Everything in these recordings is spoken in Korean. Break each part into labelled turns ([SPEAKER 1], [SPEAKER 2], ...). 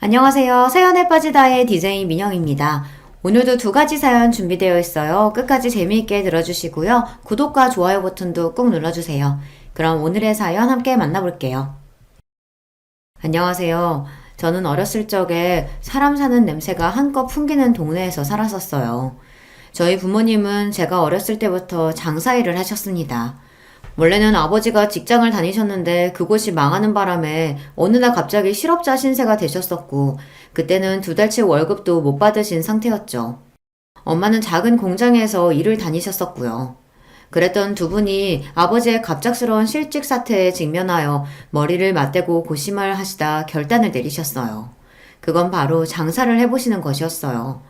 [SPEAKER 1] 안녕하세요. 사연에 빠지다의 DJ 민영입니다. 오늘도 두 가지 사연 준비되어 있어요. 끝까지 재미있게 들어주시고요. 구독과 좋아요 버튼도 꾹 눌러주세요. 그럼 오늘의 사연 함께 만나볼게요. 안녕하세요. 저는 어렸을 적에 사람 사는 냄새가 한껏 풍기는 동네에서 살았었어요. 저희 부모님은 제가 어렸을 때부터 장사일을 하셨습니다. 원래는 아버지가 직장을 다니셨는데 그곳이 망하는 바람에 어느 날 갑자기 실업자 신세가 되셨었고, 그때는 두 달치 월급도 못 받으신 상태였죠. 엄마는 작은 공장에서 일을 다니셨었고요. 그랬던 두 분이 아버지의 갑작스러운 실직 사태에 직면하여 머리를 맞대고 고심을 하시다 결단을 내리셨어요. 그건 바로 장사를 해보시는 것이었어요.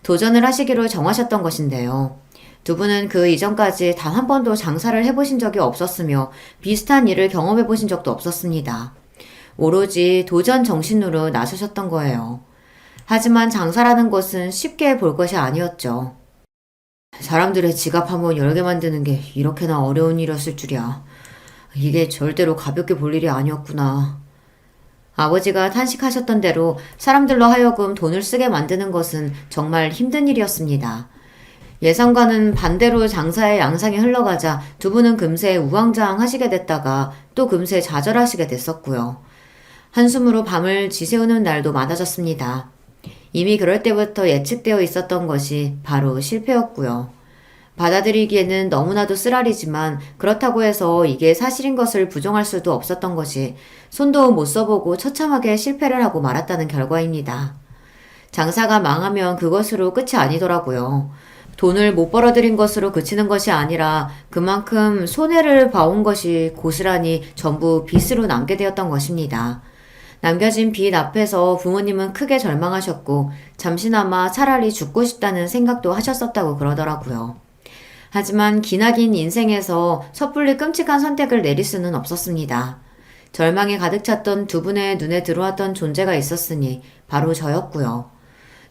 [SPEAKER 1] 도전을 하시기로 정하셨던 것인데요. 두 분은 그 이전까지 단 한 번도 장사를 해보신 적이 없었으며 비슷한 일을 경험해보신 적도 없었습니다. 오로지 도전 정신으로 나서셨던 거예요. 하지만 장사라는 것은 쉽게 볼 것이 아니었죠. 사람들의 지갑 한번 열게 만드는 게 이렇게나 어려운 일이었을 줄이야. 이게 절대로 가볍게 볼 일이 아니었구나. 아버지가 탄식하셨던 대로 사람들로 하여금 돈을 쓰게 만드는 것은 정말 힘든 일이었습니다. 예상과는 반대로 장사의 양상이 흘러가자 두 분은 금세 우왕좌왕하시게 됐다가 또 금세 좌절하시게 됐었고요. 한숨으로 밤을 지새우는 날도 많아졌습니다. 이미 그럴 때부터 예측되어 있었던 것이 바로 실패였고요. 받아들이기에는 너무나도 쓰라리지만 그렇다고 해서 이게 사실인 것을 부정할 수도 없었던 것이 손도 못 써보고 처참하게 실패를 하고 말았다는 결과입니다. 장사가 망하면 그것으로 끝이 아니더라고요. 돈을 못 벌어들인 것으로 그치는 것이 아니라 그만큼 손해를 봐온 것이 고스란히 전부 빚으로 남게 되었던 것입니다. 남겨진 빚 앞에서 부모님은 크게 절망하셨고 잠시나마 차라리 죽고 싶다는 생각도 하셨었다고 그러더라고요. 하지만 기나긴 인생에서 섣불리 끔찍한 선택을 내릴 수는 없었습니다. 절망에 가득 찼던 두 분의 눈에 들어왔던 존재가 있었으니 바로 저였고요.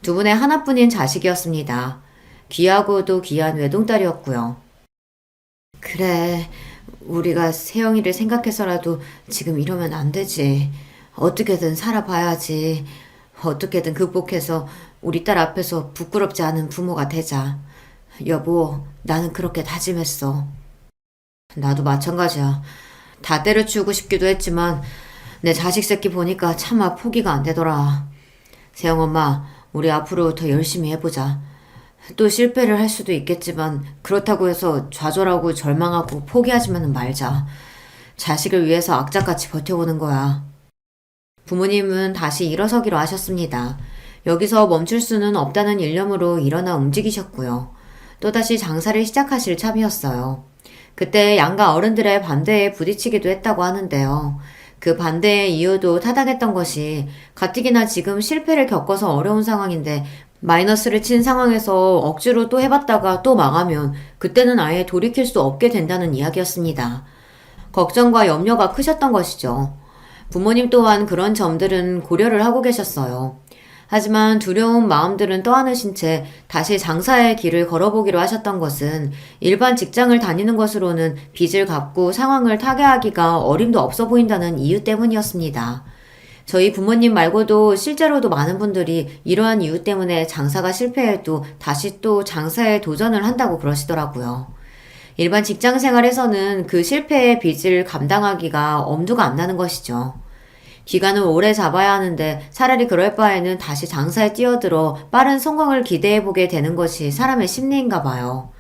[SPEAKER 1] 두 분의 하나뿐인 자식이었습니다. 귀하고도 귀한 외동딸이었고요. 그래, 우리가 세영이를 생각해서라도 지금 이러면 안 되지. 어떻게든 살아봐야지. 어떻게든 극복해서 우리 딸 앞에서 부끄럽지 않은 부모가 되자. 여보, 나는 그렇게 다짐했어. 나도 마찬가지야. 다 때려치우고 싶기도 했지만 내 자식 새끼 보니까 차마 포기가 안 되더라. 세영 엄마, 우리 앞으로 더 열심히 해보자. 또 실패를 할 수도 있겠지만 그렇다고 해서 좌절하고 절망하고 포기하지만은 말자. 자식을 위해서 악착같이 버텨보는 거야. 부모님은 다시 일어서기로 하셨습니다. 여기서 멈출 수는 없다는 일념으로 일어나 움직이셨고요. 또다시 장사를 시작하실 참이었어요. 그때 양가 어른들의 반대에 부딪히기도 했다고 하는데요. 그 반대의 이유도 타당했던 것이 가뜩이나 지금 실패를 겪어서 어려운 상황인데 마이너스를 친 상황에서 억지로 또 해봤다가 또 망하면 그때는 아예 돌이킬 수 없게 된다는 이야기였습니다. 걱정과 염려가 크셨던 것이죠. 부모님 또한 그런 점들은 고려를 하고 계셨어요. 하지만 두려운 마음들은 떠안으신 채 다시 장사의 길을 걸어보기로 하셨던 것은 일반 직장을 다니는 것으로는 빚을 갚고 상황을 타개하기가 어림도 없어 보인다는 이유 때문이었습니다. 저희 부모님 말고도 실제로도 많은 분들이 이러한 이유 때문에 장사가 실패해도 다시 또 장사에 도전을 한다고 그러시더라고요. 일반 직장 생활에서는 그 실패의 빚을 감당하기가 엄두가 안 나는 것이죠. 기간을 오래 잡아야 하는데 차라리 그럴 바에는 다시 장사에 뛰어들어 빠른 성공을 기대해보게 되는 것이 사람의 심리인가 봐요.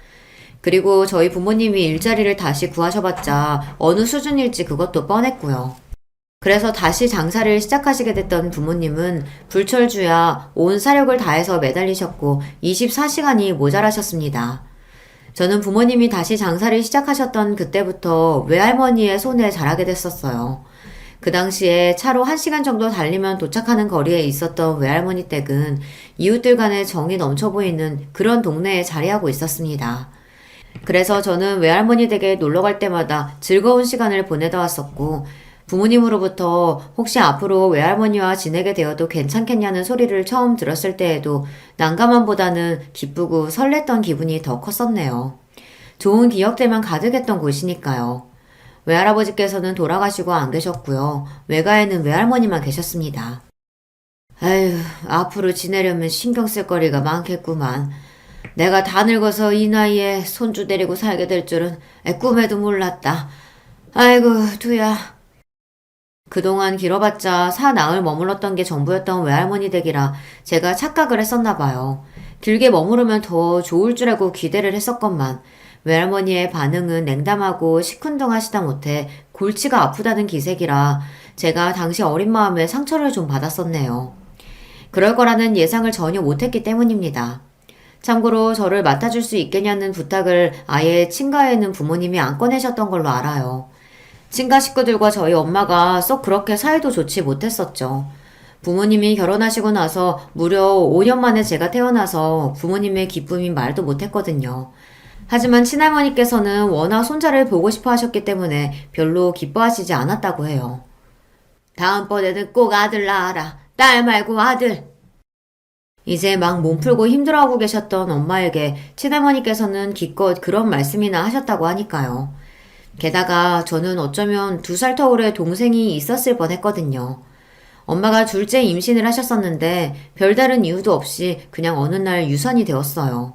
[SPEAKER 1] 그리고 저희 부모님이 일자리를 다시 구하셔봤자 어느 수준일지 그것도 뻔했고요. 그래서 다시 장사를 시작하시게 됐던 부모님은 불철주야 온 사력을 다해서 매달리셨고 24시간이 모자라셨습니다. 저는 부모님이 다시 장사를 시작하셨던 그때부터 외할머니의 손에 자라게 됐었어요. 그 당시에 차로 1시간 정도 달리면 도착하는 거리에 있었던 외할머니 댁은 이웃들 간의 정이 넘쳐 보이는 그런 동네에 자리하고 있었습니다. 그래서 저는 외할머니 댁에 놀러 갈 때마다 즐거운 시간을 보내다 왔었고 부모님으로부터 혹시 앞으로 외할머니와 지내게 되어도 괜찮겠냐는 소리를 처음 들었을 때에도 난감함보다는 기쁘고 설렜던 기분이 더 컸었네요. 좋은 기억들만 가득했던 곳이니까요. 외할아버지께서는 돌아가시고 안 계셨고요. 외가에는 외할머니만 계셨습니다. 아휴, 앞으로 지내려면 신경 쓸 거리가 많겠구만. 내가 다 늙어서 이 나이에 손주 데리고 살게 될 줄은 꿈에도 몰랐다. 아이고, 두야. 그동안 길어봤자 사나흘 머물렀던 게 전부였던 외할머니 댁이라 제가 착각을 했었나 봐요. 길게 머무르면 더 좋을 줄 알고 기대를 했었건만 외할머니의 반응은 냉담하고 시큰둥하시다 못해 골치가 아프다는 기색이라 제가 당시 어린 마음에 상처를 좀 받았었네요. 그럴 거라는 예상을 전혀 못했기 때문입니다. 참고로 저를 맡아줄 수 있겠냐는 부탁을 아예 친가에는 부모님이 안 꺼내셨던 걸로 알아요. 친가 식구들과 저희 엄마가 썩 그렇게 사이도 좋지 못했었죠. 부모님이 결혼하시고 나서 무려 5년 만에 제가 태어나서 부모님의 기쁨이 말도 못했거든요. 하지만 친할머니께서는 워낙 손자를 보고 싶어 하셨기 때문에 별로 기뻐하시지 않았다고 해요. 다음번에는 꼭 아들 낳아라. 딸 말고 아들. 이제 막 몸풀고 힘들어하고 계셨던 엄마에게 친할머니께서는 기껏 그런 말씀이나 하셨다고 하니까요. 게다가 저는 어쩌면 2살 터울의 동생이 있었을 뻔했거든요. 엄마가 둘째 임신을 하셨었는데 별다른 이유도 없이 그냥 어느 날 유산이 되었어요.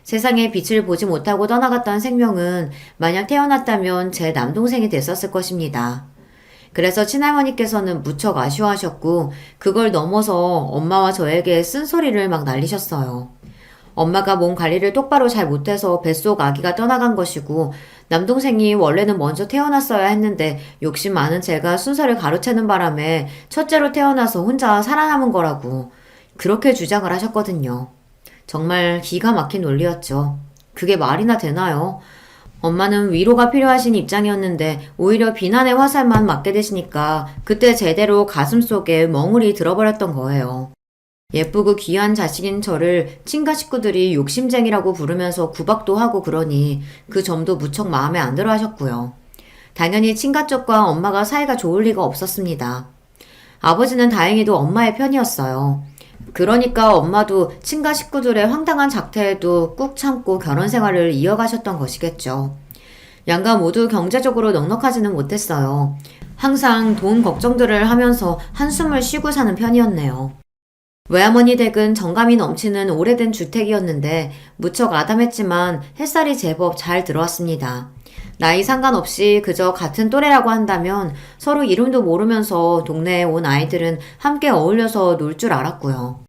[SPEAKER 1] 세상에 빛을 보지 못하고 떠나갔던 생명은 만약 태어났다면 제 남동생이 됐었을 것입니다. 그래서 친할머니께서는 무척 아쉬워하셨고 그걸 넘어서 엄마와 저에게 쓴소리를 막 날리셨어요. 엄마가 몸 관리를 똑바로 잘 못해서 뱃속 아기가 떠나간 것이고 남동생이 원래는 먼저 태어났어야 했는데 욕심 많은 제가 순서를 가로채는 바람에 첫째로 태어나서 혼자 살아남은 거라고 그렇게 주장을 하셨거든요. 정말 기가 막힌 논리였죠. 그게 말이나 되나요? 엄마는 위로가 필요하신 입장이었는데 오히려 비난의 화살만 맞게 되시니까 그때 제대로 가슴속에 멍울이 들어버렸던 거예요. 예쁘고 귀한 자식인 저를 친가 식구들이 욕심쟁이라고 부르면서 구박도 하고 그러니 그 점도 무척 마음에 안 들어 하셨고요. 당연히 친가 쪽과 엄마가 사이가 좋을 리가 없었습니다. 아버지는 다행히도 엄마의 편이었어요. 그러니까 엄마도 친가 식구들의 황당한 작태에도 꾹 참고 결혼 생활을 이어가셨던 것이겠죠. 양가 모두 경제적으로 넉넉하지는 못했어요. 항상 돈 걱정들을 하면서 한숨을 쉬고 사는 편이었네요. 외할머니 댁은 정감이 넘치는 오래된 주택이었는데 무척 아담했지만 햇살이 제법 잘 들어왔습니다. 나이 상관없이 그저 같은 또래라고 한다면 서로 이름도 모르면서 동네에 온 아이들은 함께 어울려서 놀 줄 알았고요.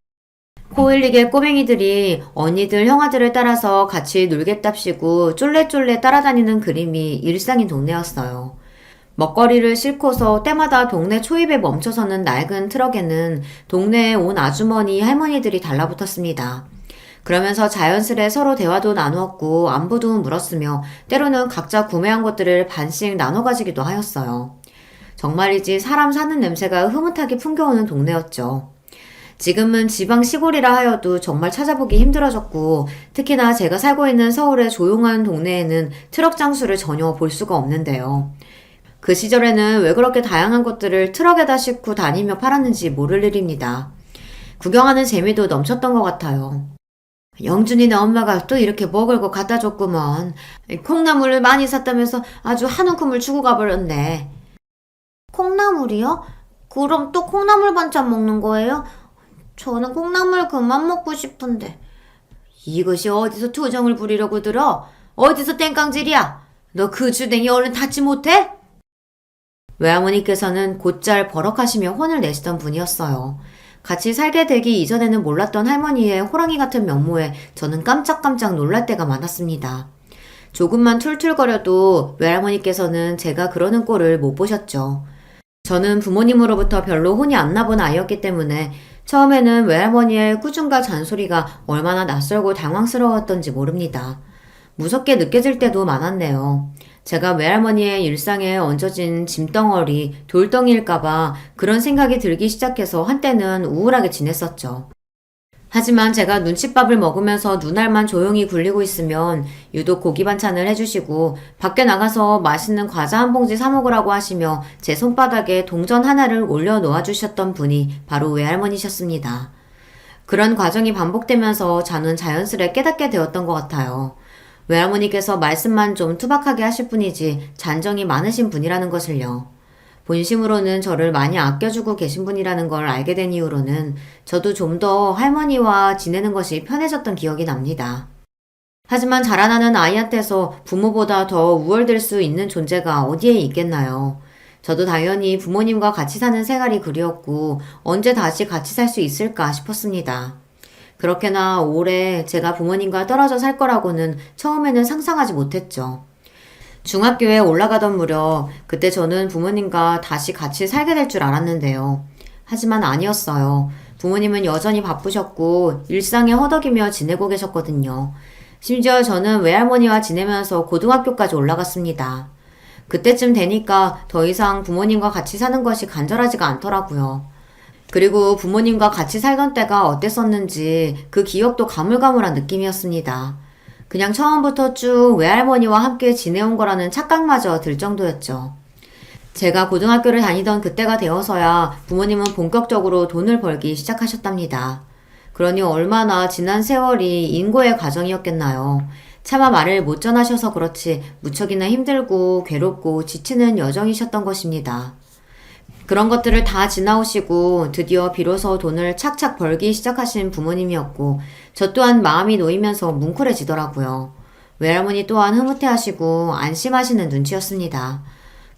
[SPEAKER 1] 코 흘리게 꼬맹이들이 언니들, 형아들을 따라서 같이 놀겠답시고 쫄래쫄래 따라다니는 그림이 일상인 동네였어요. 먹거리를 싣고서 때마다 동네 초입에 멈춰서는 낡은 트럭에는 동네에 온 아주머니, 할머니들이 달라붙었습니다. 그러면서 자연스레 서로 대화도 나누었고 안부도 물었으며 때로는 각자 구매한 것들을 반씩 나눠 가지기도 하였어요. 정말이지 사람 사는 냄새가 흐뭇하게 풍겨오는 동네였죠. 지금은 지방 시골이라 하여도 정말 찾아보기 힘들어졌고 특히나 제가 살고 있는 서울의 조용한 동네에는 트럭 장수를 전혀 볼 수가 없는데요. 그 시절에는 왜 그렇게 다양한 것들을 트럭에다 싣고 다니며 팔았는지 모를 일입니다. 구경하는 재미도 넘쳤던 것 같아요. 영준이네 엄마가 또 이렇게 먹을 거 갖다 줬구먼. 콩나물을 많이 샀다면서 아주 한 움큼을 주고 가버렸네. 콩나물이요? 그럼 또 콩나물 반찬 먹는 거예요? 저는 콩나물 그만 먹고 싶은데. 이것이 어디서 투정을 부리려고 들어? 어디서 땡깡질이야? 너 그 주댕이 얼른 닫지 못해? 외할머니께서는 곧잘 버럭하시며 혼을 내시던 분이었어요. 같이 살게 되기 이전에는 몰랐던 할머니의 호랑이 같은 면모에 저는 깜짝깜짝 놀랄 때가 많았습니다. 조금만 툴툴거려도 외할머니께서는 제가 그러는 꼴을 못 보셨죠. 저는 부모님으로부터 별로 혼이 안 나본 아이였기 때문에 처음에는 외할머니의 꾸중과 잔소리가 얼마나 낯설고 당황스러웠던지 모릅니다. 무섭게 느껴질 때도 많았네요. 제가 외할머니의 일상에 얹어진 짐덩어리, 돌덩이일까봐 그런 생각이 들기 시작해서 한때는 우울하게 지냈었죠. 하지만 제가 눈칫밥을 먹으면서 눈알만 조용히 굴리고 있으면 유독 고기 반찬을 해주시고 밖에 나가서 맛있는 과자 한 봉지 사 먹으라고 하시며 제 손바닥에 동전 하나를 올려 놓아주셨던 분이 바로 외할머니셨습니다. 그런 과정이 반복되면서 저는 자연스레 깨닫게 되었던 것 같아요. 외할머니께서 말씀만 좀 투박하게 하실 뿐이지 잔정이 많으신 분이라는 것을요. 본심으로는 저를 많이 아껴주고 계신 분이라는 걸 알게 된 이후로는 저도 좀 더 할머니와 지내는 것이 편해졌던 기억이 납니다. 하지만 자라나는 아이한테서 부모보다 더 우월될 수 있는 존재가 어디에 있겠나요? 저도 당연히 부모님과 같이 사는 생활이 그리웠고 언제 다시 같이 살 수 있을까 싶었습니다. 그렇게나 오래 제가 부모님과 떨어져 살 거라고는 처음에는 상상하지 못했죠. 중학교에 올라가던 무렵 그때 저는 부모님과 다시 같이 살게 될 줄 알았는데요. 하지만 아니었어요. 부모님은 여전히 바쁘셨고 일상에 허덕이며 지내고 계셨거든요. 심지어 저는 외할머니와 지내면서 고등학교까지 올라갔습니다. 그때쯤 되니까 더 이상 부모님과 같이 사는 것이 간절하지가 않더라고요. 그리고 부모님과 같이 살던 때가 어땠었는지 그 기억도 가물가물한 느낌이었습니다. 그냥 처음부터 쭉 외할머니와 함께 지내온 거라는 착각마저 들 정도였죠. 제가 고등학교를 다니던 그때가 되어서야 부모님은 본격적으로 돈을 벌기 시작하셨답니다. 그러니 얼마나 지난 세월이 인고의 과정이었겠나요. 차마 말을 못 전하셔서 그렇지 무척이나 힘들고 괴롭고 지치는 여정이셨던 것입니다. 그런 것들을 다 지나오시고 드디어 비로소 돈을 착착 벌기 시작하신 부모님이었고 저 또한 마음이 놓이면서 뭉클해지더라고요. 외할머니 또한 흐뭇해하시고 안심하시는 눈치였습니다.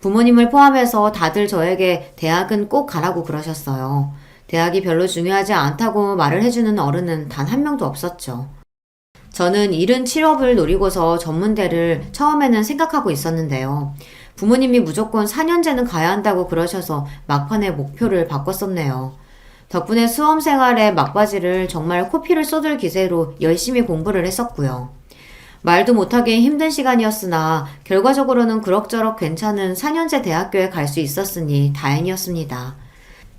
[SPEAKER 1] 부모님을 포함해서 다들 저에게 대학은 꼭 가라고 그러셨어요. 대학이 별로 중요하지 않다고 말을 해주는 어른은 단 한 명도 없었죠. 저는 이른 취업을 노리고서 전문대를 처음에는 생각하고 있었는데요. 부모님이 무조건 4년제는 가야 한다고 그러셔서 막판에 목표를 바꿨었네요. 덕분에 수험생활의 막바지를 정말 코피를 쏟을 기세로 열심히 공부를 했었고요. 말도 못하게 힘든 시간이었으나 결과적으로는 그럭저럭 괜찮은 4년제 대학교에 갈 수 있었으니 다행이었습니다.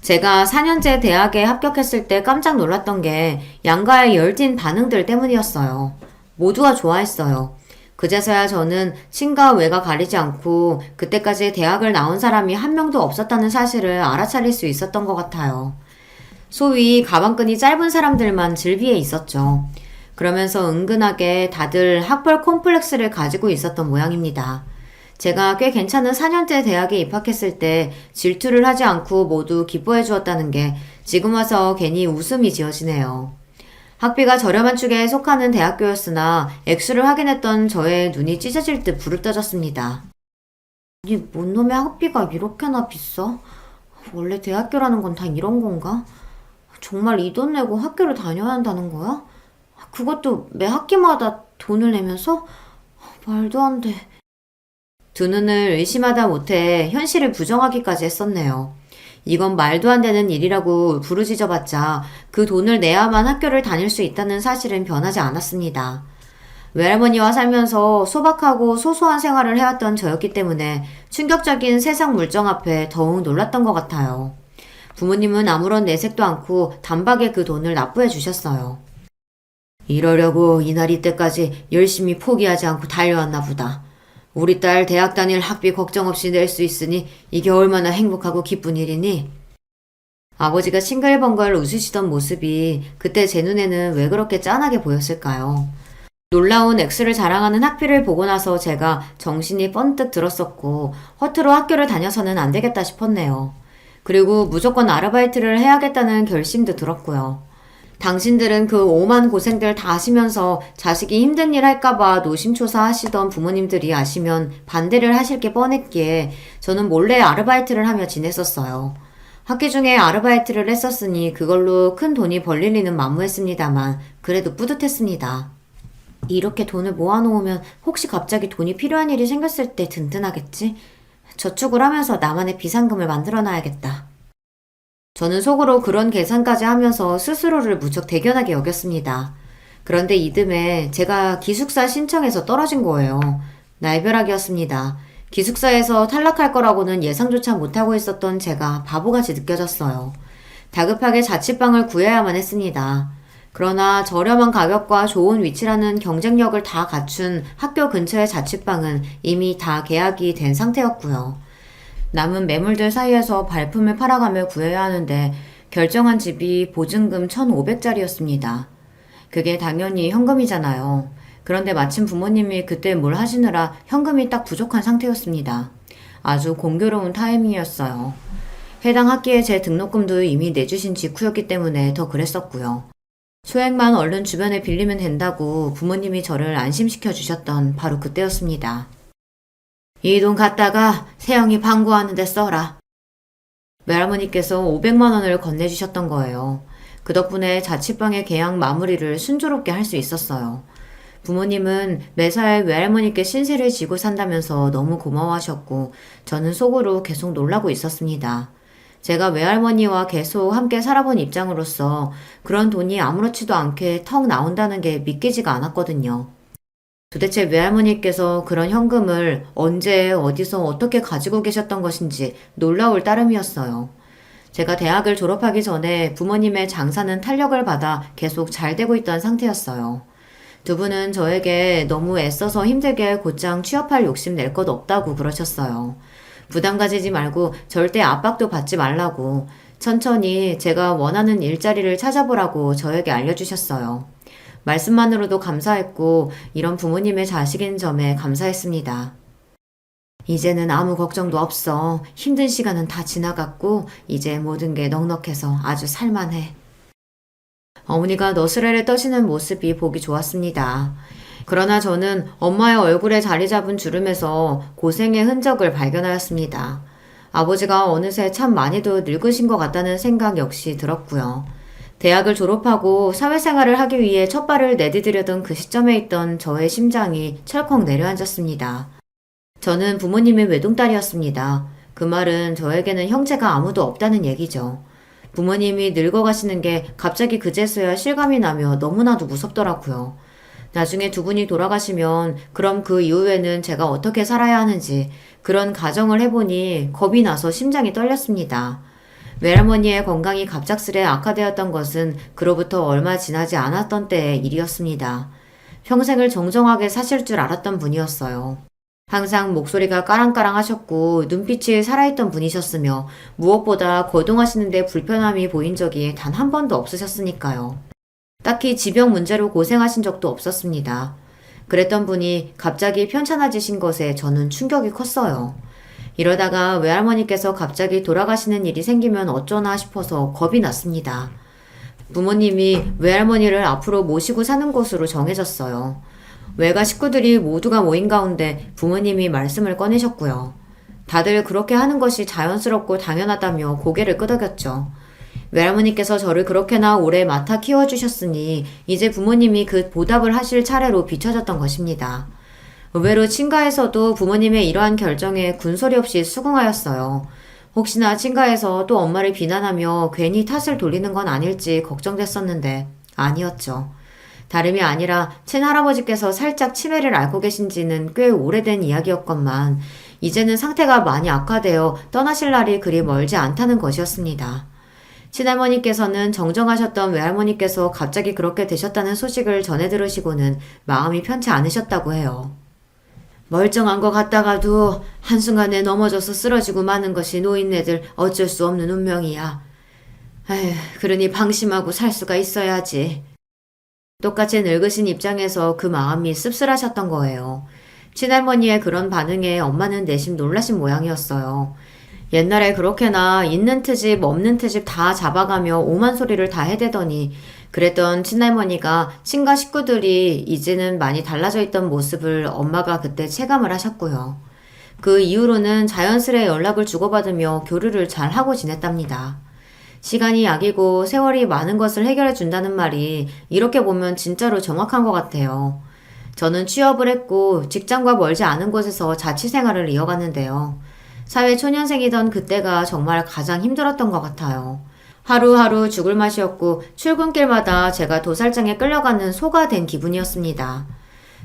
[SPEAKER 1] 제가 4년제 대학에 합격했을 때 깜짝 놀랐던 게 양가의 열띤 반응들 때문이었어요. 모두가 좋아했어요. 그제서야 저는 친가 외가 가리지 않고 그때까지 대학을 나온 사람이 한 명도 없었다는 사실을 알아차릴 수 있었던 것 같아요. 소위 가방끈이 짧은 사람들만 즐비해 있었죠. 그러면서 은근하게 다들 학벌 콤플렉스를 가지고 있었던 모양입니다. 제가 꽤 괜찮은 4년제 대학에 입학했을 때 질투를 하지 않고 모두 기뻐해 주었다는 게 지금 와서 괜히 웃음이 지어지네요. 학비가 저렴한 축에 속하는 대학교였으나 액수를 확인했던 저의 눈이 찢어질 듯 불을 떠졌습니다. 아니, 뭔 놈의 학비가 이렇게나 비싸? 원래 대학교라는 건 다 이런 건가? 정말 이 돈 내고 학교를 다녀야 한다는 거야? 그것도 매 학기마다 돈을 내면서? 말도 안 돼. 두 눈을 의심하다 못해 현실을 부정하기까지 했었네요. 이건 말도 안 되는 일이라고 부르짖어봤자 그 돈을 내야만 학교를 다닐 수 있다는 사실은 변하지 않았습니다. 외할머니와 살면서 소박하고 소소한 생활을 해왔던 저였기 때문에 충격적인 세상 물정 앞에 더욱 놀랐던 것 같아요. 부모님은 아무런 내색도 않고 단박에 그 돈을 납부해 주셨어요. 이러려고 이날 이때까지 열심히 포기하지 않고 달려왔나 보다. 우리 딸 대학 다닐 학비 걱정 없이 낼 수 있으니 이게 얼마나 행복하고 기쁜 일이니? 아버지가 싱글벙글 웃으시던 모습이 그때 제 눈에는 왜 그렇게 짠하게 보였을까요? 놀라운 액수를 자랑하는 학비를 보고 나서 제가 정신이 번뜩 들었었고 허투루 학교를 다녀서는 안 되겠다 싶었네요. 그리고 무조건 아르바이트를 해야겠다는 결심도 들었고요. 당신들은 그 오만 고생들 다 하시면서 자식이 힘든 일 할까봐 노심초사 하시던 부모님들이 아시면 반대를 하실 게 뻔했기에 저는 몰래 아르바이트를 하며 지냈었어요. 학기 중에 아르바이트를 했었으니 그걸로 큰 돈이 벌릴 리는 만무했습니다만 그래도 뿌듯했습니다. 이렇게 돈을 모아놓으면 혹시 갑자기 돈이 필요한 일이 생겼을 때 든든하겠지? 저축을 하면서 나만의 비상금을 만들어놔야겠다. 저는 속으로 그런 계산까지 하면서 스스로를 무척 대견하게 여겼습니다. 그런데 이듬해 제가 기숙사 신청해서 떨어진 거예요. 날벼락이었습니다. 기숙사에서 탈락할 거라고는 예상조차 못하고 있었던 제가 바보같이 느껴졌어요. 다급하게 자취방을 구해야만 했습니다. 그러나 저렴한 가격과 좋은 위치라는 경쟁력을 다 갖춘 학교 근처의 자취방은 이미 다 계약이 된 상태였고요. 남은 매물들 사이에서 발품을 팔아가며 구해야 하는데 결정한 집이 보증금 1,500짜리였습니다. 그게 당연히 현금이잖아요. 그런데 마침 부모님이 그때 뭘 하시느라 현금이 딱 부족한 상태였습니다. 아주 공교로운 타이밍이었어요. 해당 학기에 제 등록금도 이미 내주신 직후였기 때문에 더 그랬었고요. 소액만 얼른 주변에 빌리면 된다고 부모님이 저를 안심시켜 주셨던 바로 그때였습니다. 이 돈 갖다가 세영이 방구하는 데 써라. 외할머니께서 500만 원을 건네주셨던 거예요. 그 덕분에 자취방의 계약 마무리를 순조롭게 할 수 있었어요. 부모님은 매사에 외할머니께 신세를 지고 산다면서 너무 고마워하셨고 저는 속으로 계속 놀라고 있었습니다. 제가 외할머니와 계속 함께 살아본 입장으로서 그런 돈이 아무렇지도 않게 턱 나온다는 게 믿기지가 않았거든요. 도대체 외할머니께서 그런 현금을 언제 어디서 어떻게 가지고 계셨던 것인지 놀라울 따름이었어요. 제가 대학을 졸업하기 전에 부모님의 장사는 탄력을 받아 계속 잘 되고 있던 상태였어요. 두 분은 저에게 너무 애써서 힘들게 곧장 취업할 욕심 낼 것 없다고 그러셨어요. 부담 가지지 말고 절대 압박도 받지 말라고 천천히 제가 원하는 일자리를 찾아보라고 저에게 알려주셨어요. 말씀만으로도 감사했고 이런 부모님의 자식인 점에 감사했습니다. 이제는 아무 걱정도 없어. 힘든 시간은 다 지나갔고 이제 모든 게 넉넉해서 아주 살만해. 어머니가 너스레를 떠시는 모습이 보기 좋았습니다. 그러나 저는 엄마의 얼굴에 자리 잡은 주름에서 고생의 흔적을 발견하였습니다. 아버지가 어느새 참 많이도 늙으신 것 같다는 생각 역시 들었고요. 대학을 졸업하고 사회생활을 하기 위해 첫 발을 내디디려던 그 시점에 있던 저의 심장이 철컥 내려앉았습니다. 저는 부모님의 외동딸이었습니다. 그 말은 저에게는 형제가 아무도 없다는 얘기죠. 부모님이 늙어가시는 게 갑자기 그제서야 실감이 나며 너무나도 무섭더라고요. 나중에 두 분이 돌아가시면 그럼 그 이후에는 제가 어떻게 살아야 하는지 그런 가정을 해보니 겁이 나서 심장이 떨렸습니다. 외할머니의 건강이 갑작스레 악화되었던 것은 그로부터 얼마 지나지 않았던 때의 일이었습니다. 평생을 정정하게 사실 줄 알았던 분이었어요. 항상 목소리가 까랑까랑 하셨고 눈빛이 살아있던 분이셨으며 무엇보다 거동하시는데 불편함이 보인 적이 단 한 번도 없으셨으니까요. 딱히 지병 문제로 고생하신 적도 없었습니다. 그랬던 분이 갑자기 편찮아지신 것에 저는 충격이 컸어요. 이러다가 외할머니께서 갑자기 돌아가시는 일이 생기면 어쩌나 싶어서 겁이 났습니다. 부모님이 외할머니를 앞으로 모시고 사는 곳으로 정해졌어요. 외가 식구들이 모두가 모인 가운데 부모님이 말씀을 꺼내셨고요. 다들 그렇게 하는 것이 자연스럽고 당연하다며 고개를 끄덕였죠. 외할머니께서 저를 그렇게나 오래 맡아 키워주셨으니 이제 부모님이 그 보답을 하실 차례로 비춰졌던 것입니다. 의외로 친가에서도 부모님의 이러한 결정에 군소리 없이 수긍하였어요. 혹시나 친가에서 또 엄마를 비난하며 괜히 탓을 돌리는 건 아닐지 걱정됐었는데 아니었죠. 다름이 아니라 친할아버지께서 살짝 치매를 앓고 계신 지는 꽤 오래된 이야기였건만 이제는 상태가 많이 악화되어 떠나실 날이 그리 멀지 않다는 것이었습니다. 친할머니께서는 정정하셨던 외할머니께서 갑자기 그렇게 되셨다는 소식을 전해 들으시고는 마음이 편치 않으셨다고 해요. 멀쩡한 것 같다가도 한순간에 넘어져서 쓰러지고 마는 것이 노인네들 어쩔 수 없는 운명이야. 에휴, 그러니 방심하고 살 수가 있어야지. 똑같이 늙으신 입장에서 그 마음이 씁쓸하셨던 거예요. 친할머니의 그런 반응에 엄마는 내심 놀라신 모양이었어요. 옛날에 그렇게나 있는 트집 없는 트집 다 잡아가며 오만 소리를 다 해대더니 그랬던 친할머니가 친가 식구들이 이제는 많이 달라져 있던 모습을 엄마가 그때 체감을 하셨고요. 그 이후로는 자연스레 연락을 주고받으며 교류를 잘 하고 지냈답니다. 시간이 약이고 세월이 많은 것을 해결해 준다는 말이 이렇게 보면 진짜로 정확한 것 같아요. 저는 취업을 했고 직장과 멀지 않은 곳에서 자취생활을 이어갔는데요. 사회초년생이던 그때가 정말 가장 힘들었던 것 같아요. 하루하루 죽을 맛이었고 출근길마다 제가 도살장에 끌려가는 소가 된 기분이었습니다.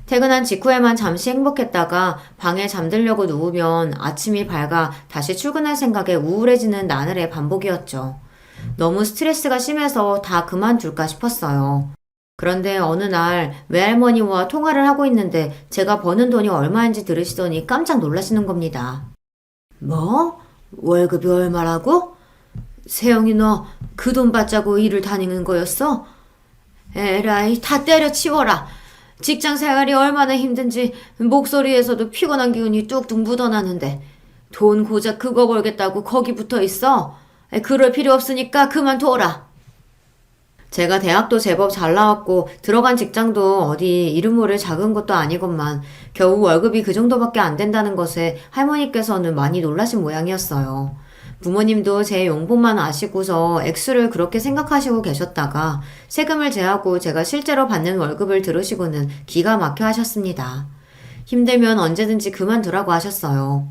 [SPEAKER 1] 퇴근한 직후에만 잠시 행복했다가 방에 잠들려고 누우면 아침이 밝아 다시 출근할 생각에 우울해지는 나날의 반복이었죠. 너무 스트레스가 심해서 다 그만둘까 싶었어요. 그런데 어느 날 외할머니와 통화를 하고 있는데 제가 버는 돈이 얼마인지 들으시더니 깜짝 놀라시는 겁니다. 뭐? 월급이 얼마라고? 세영이 너 그 돈 받자고 일을 다니는 거였어? 에라이 다 때려치워라. 직장 생활이 얼마나 힘든지 목소리에서도 피곤한 기운이 뚝뚝 묻어나는데 돈 고작 그거 벌겠다고 거기 붙어 있어? 그럴 필요 없으니까 그만둬라. 제가 대학도 제법 잘 나왔고 들어간 직장도 어디 이름 모를 작은 것도 아니건만 겨우 월급이 그 정도밖에 안 된다는 것에 할머니께서는 많이 놀라신 모양이었어요. 부모님도 제 용돈만 아시고서 액수를 그렇게 생각하시고 계셨다가 세금을 제하고 제가 실제로 받는 월급을 들으시고는 기가 막혀 하셨습니다. 힘들면 언제든지 그만두라고 하셨어요.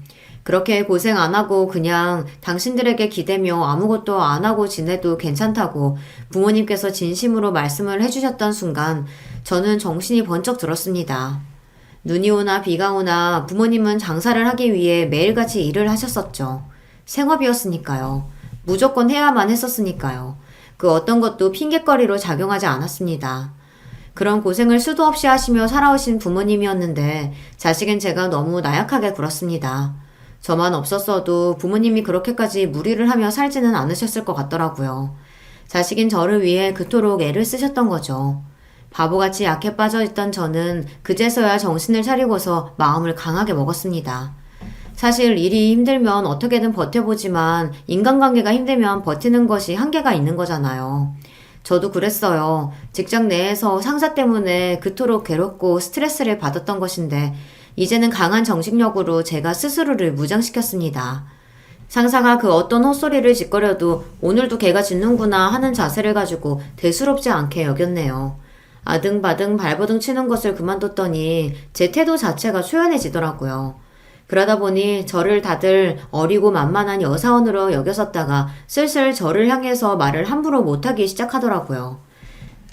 [SPEAKER 1] 그렇게 고생 안 하고 그냥 당신들에게 기대며 아무것도 안 하고 지내도 괜찮다고 부모님께서 진심으로 말씀을 해주셨던 순간 저는 정신이 번쩍 들었습니다. 눈이 오나 비가 오나 부모님은 장사를 하기 위해 매일같이 일을 하셨었죠. 생업이었으니까요. 무조건 해야만 했었으니까요. 그 어떤 것도 핑곗거리로 작용하지 않았습니다. 그런 고생을 수도 없이 하시며 살아오신 부모님이었는데 자식인 제가 너무 나약하게 굴었습니다. 저만 없었어도 부모님이 그렇게까지 무리를 하며 살지는 않으셨을 것 같더라고요. 자식인 저를 위해 그토록 애를 쓰셨던 거죠. 바보같이 약해 빠져있던 저는 그제서야 정신을 차리고서 마음을 강하게 먹었습니다. 사실 일이 힘들면 어떻게든 버텨보지만 인간관계가 힘들면 버티는 것이 한계가 있는 거잖아요. 저도 그랬어요. 직장 내에서 상사 때문에 그토록 괴롭고 스트레스를 받았던 것인데 이제는 강한 정신력으로 제가 스스로를 무장시켰습니다. 상사가 그 어떤 헛소리를 짓거려도 오늘도 걔가 짖는구나 하는 자세를 가지고 대수롭지 않게 여겼네요. 아등바등 발버둥 치는 것을 그만뒀더니 제 태도 자체가 초연해지더라고요. 그러다 보니 저를 다들 어리고 만만한 여사원으로 여겼었다가 슬슬 저를 향해서 말을 함부로 못하기 시작하더라고요.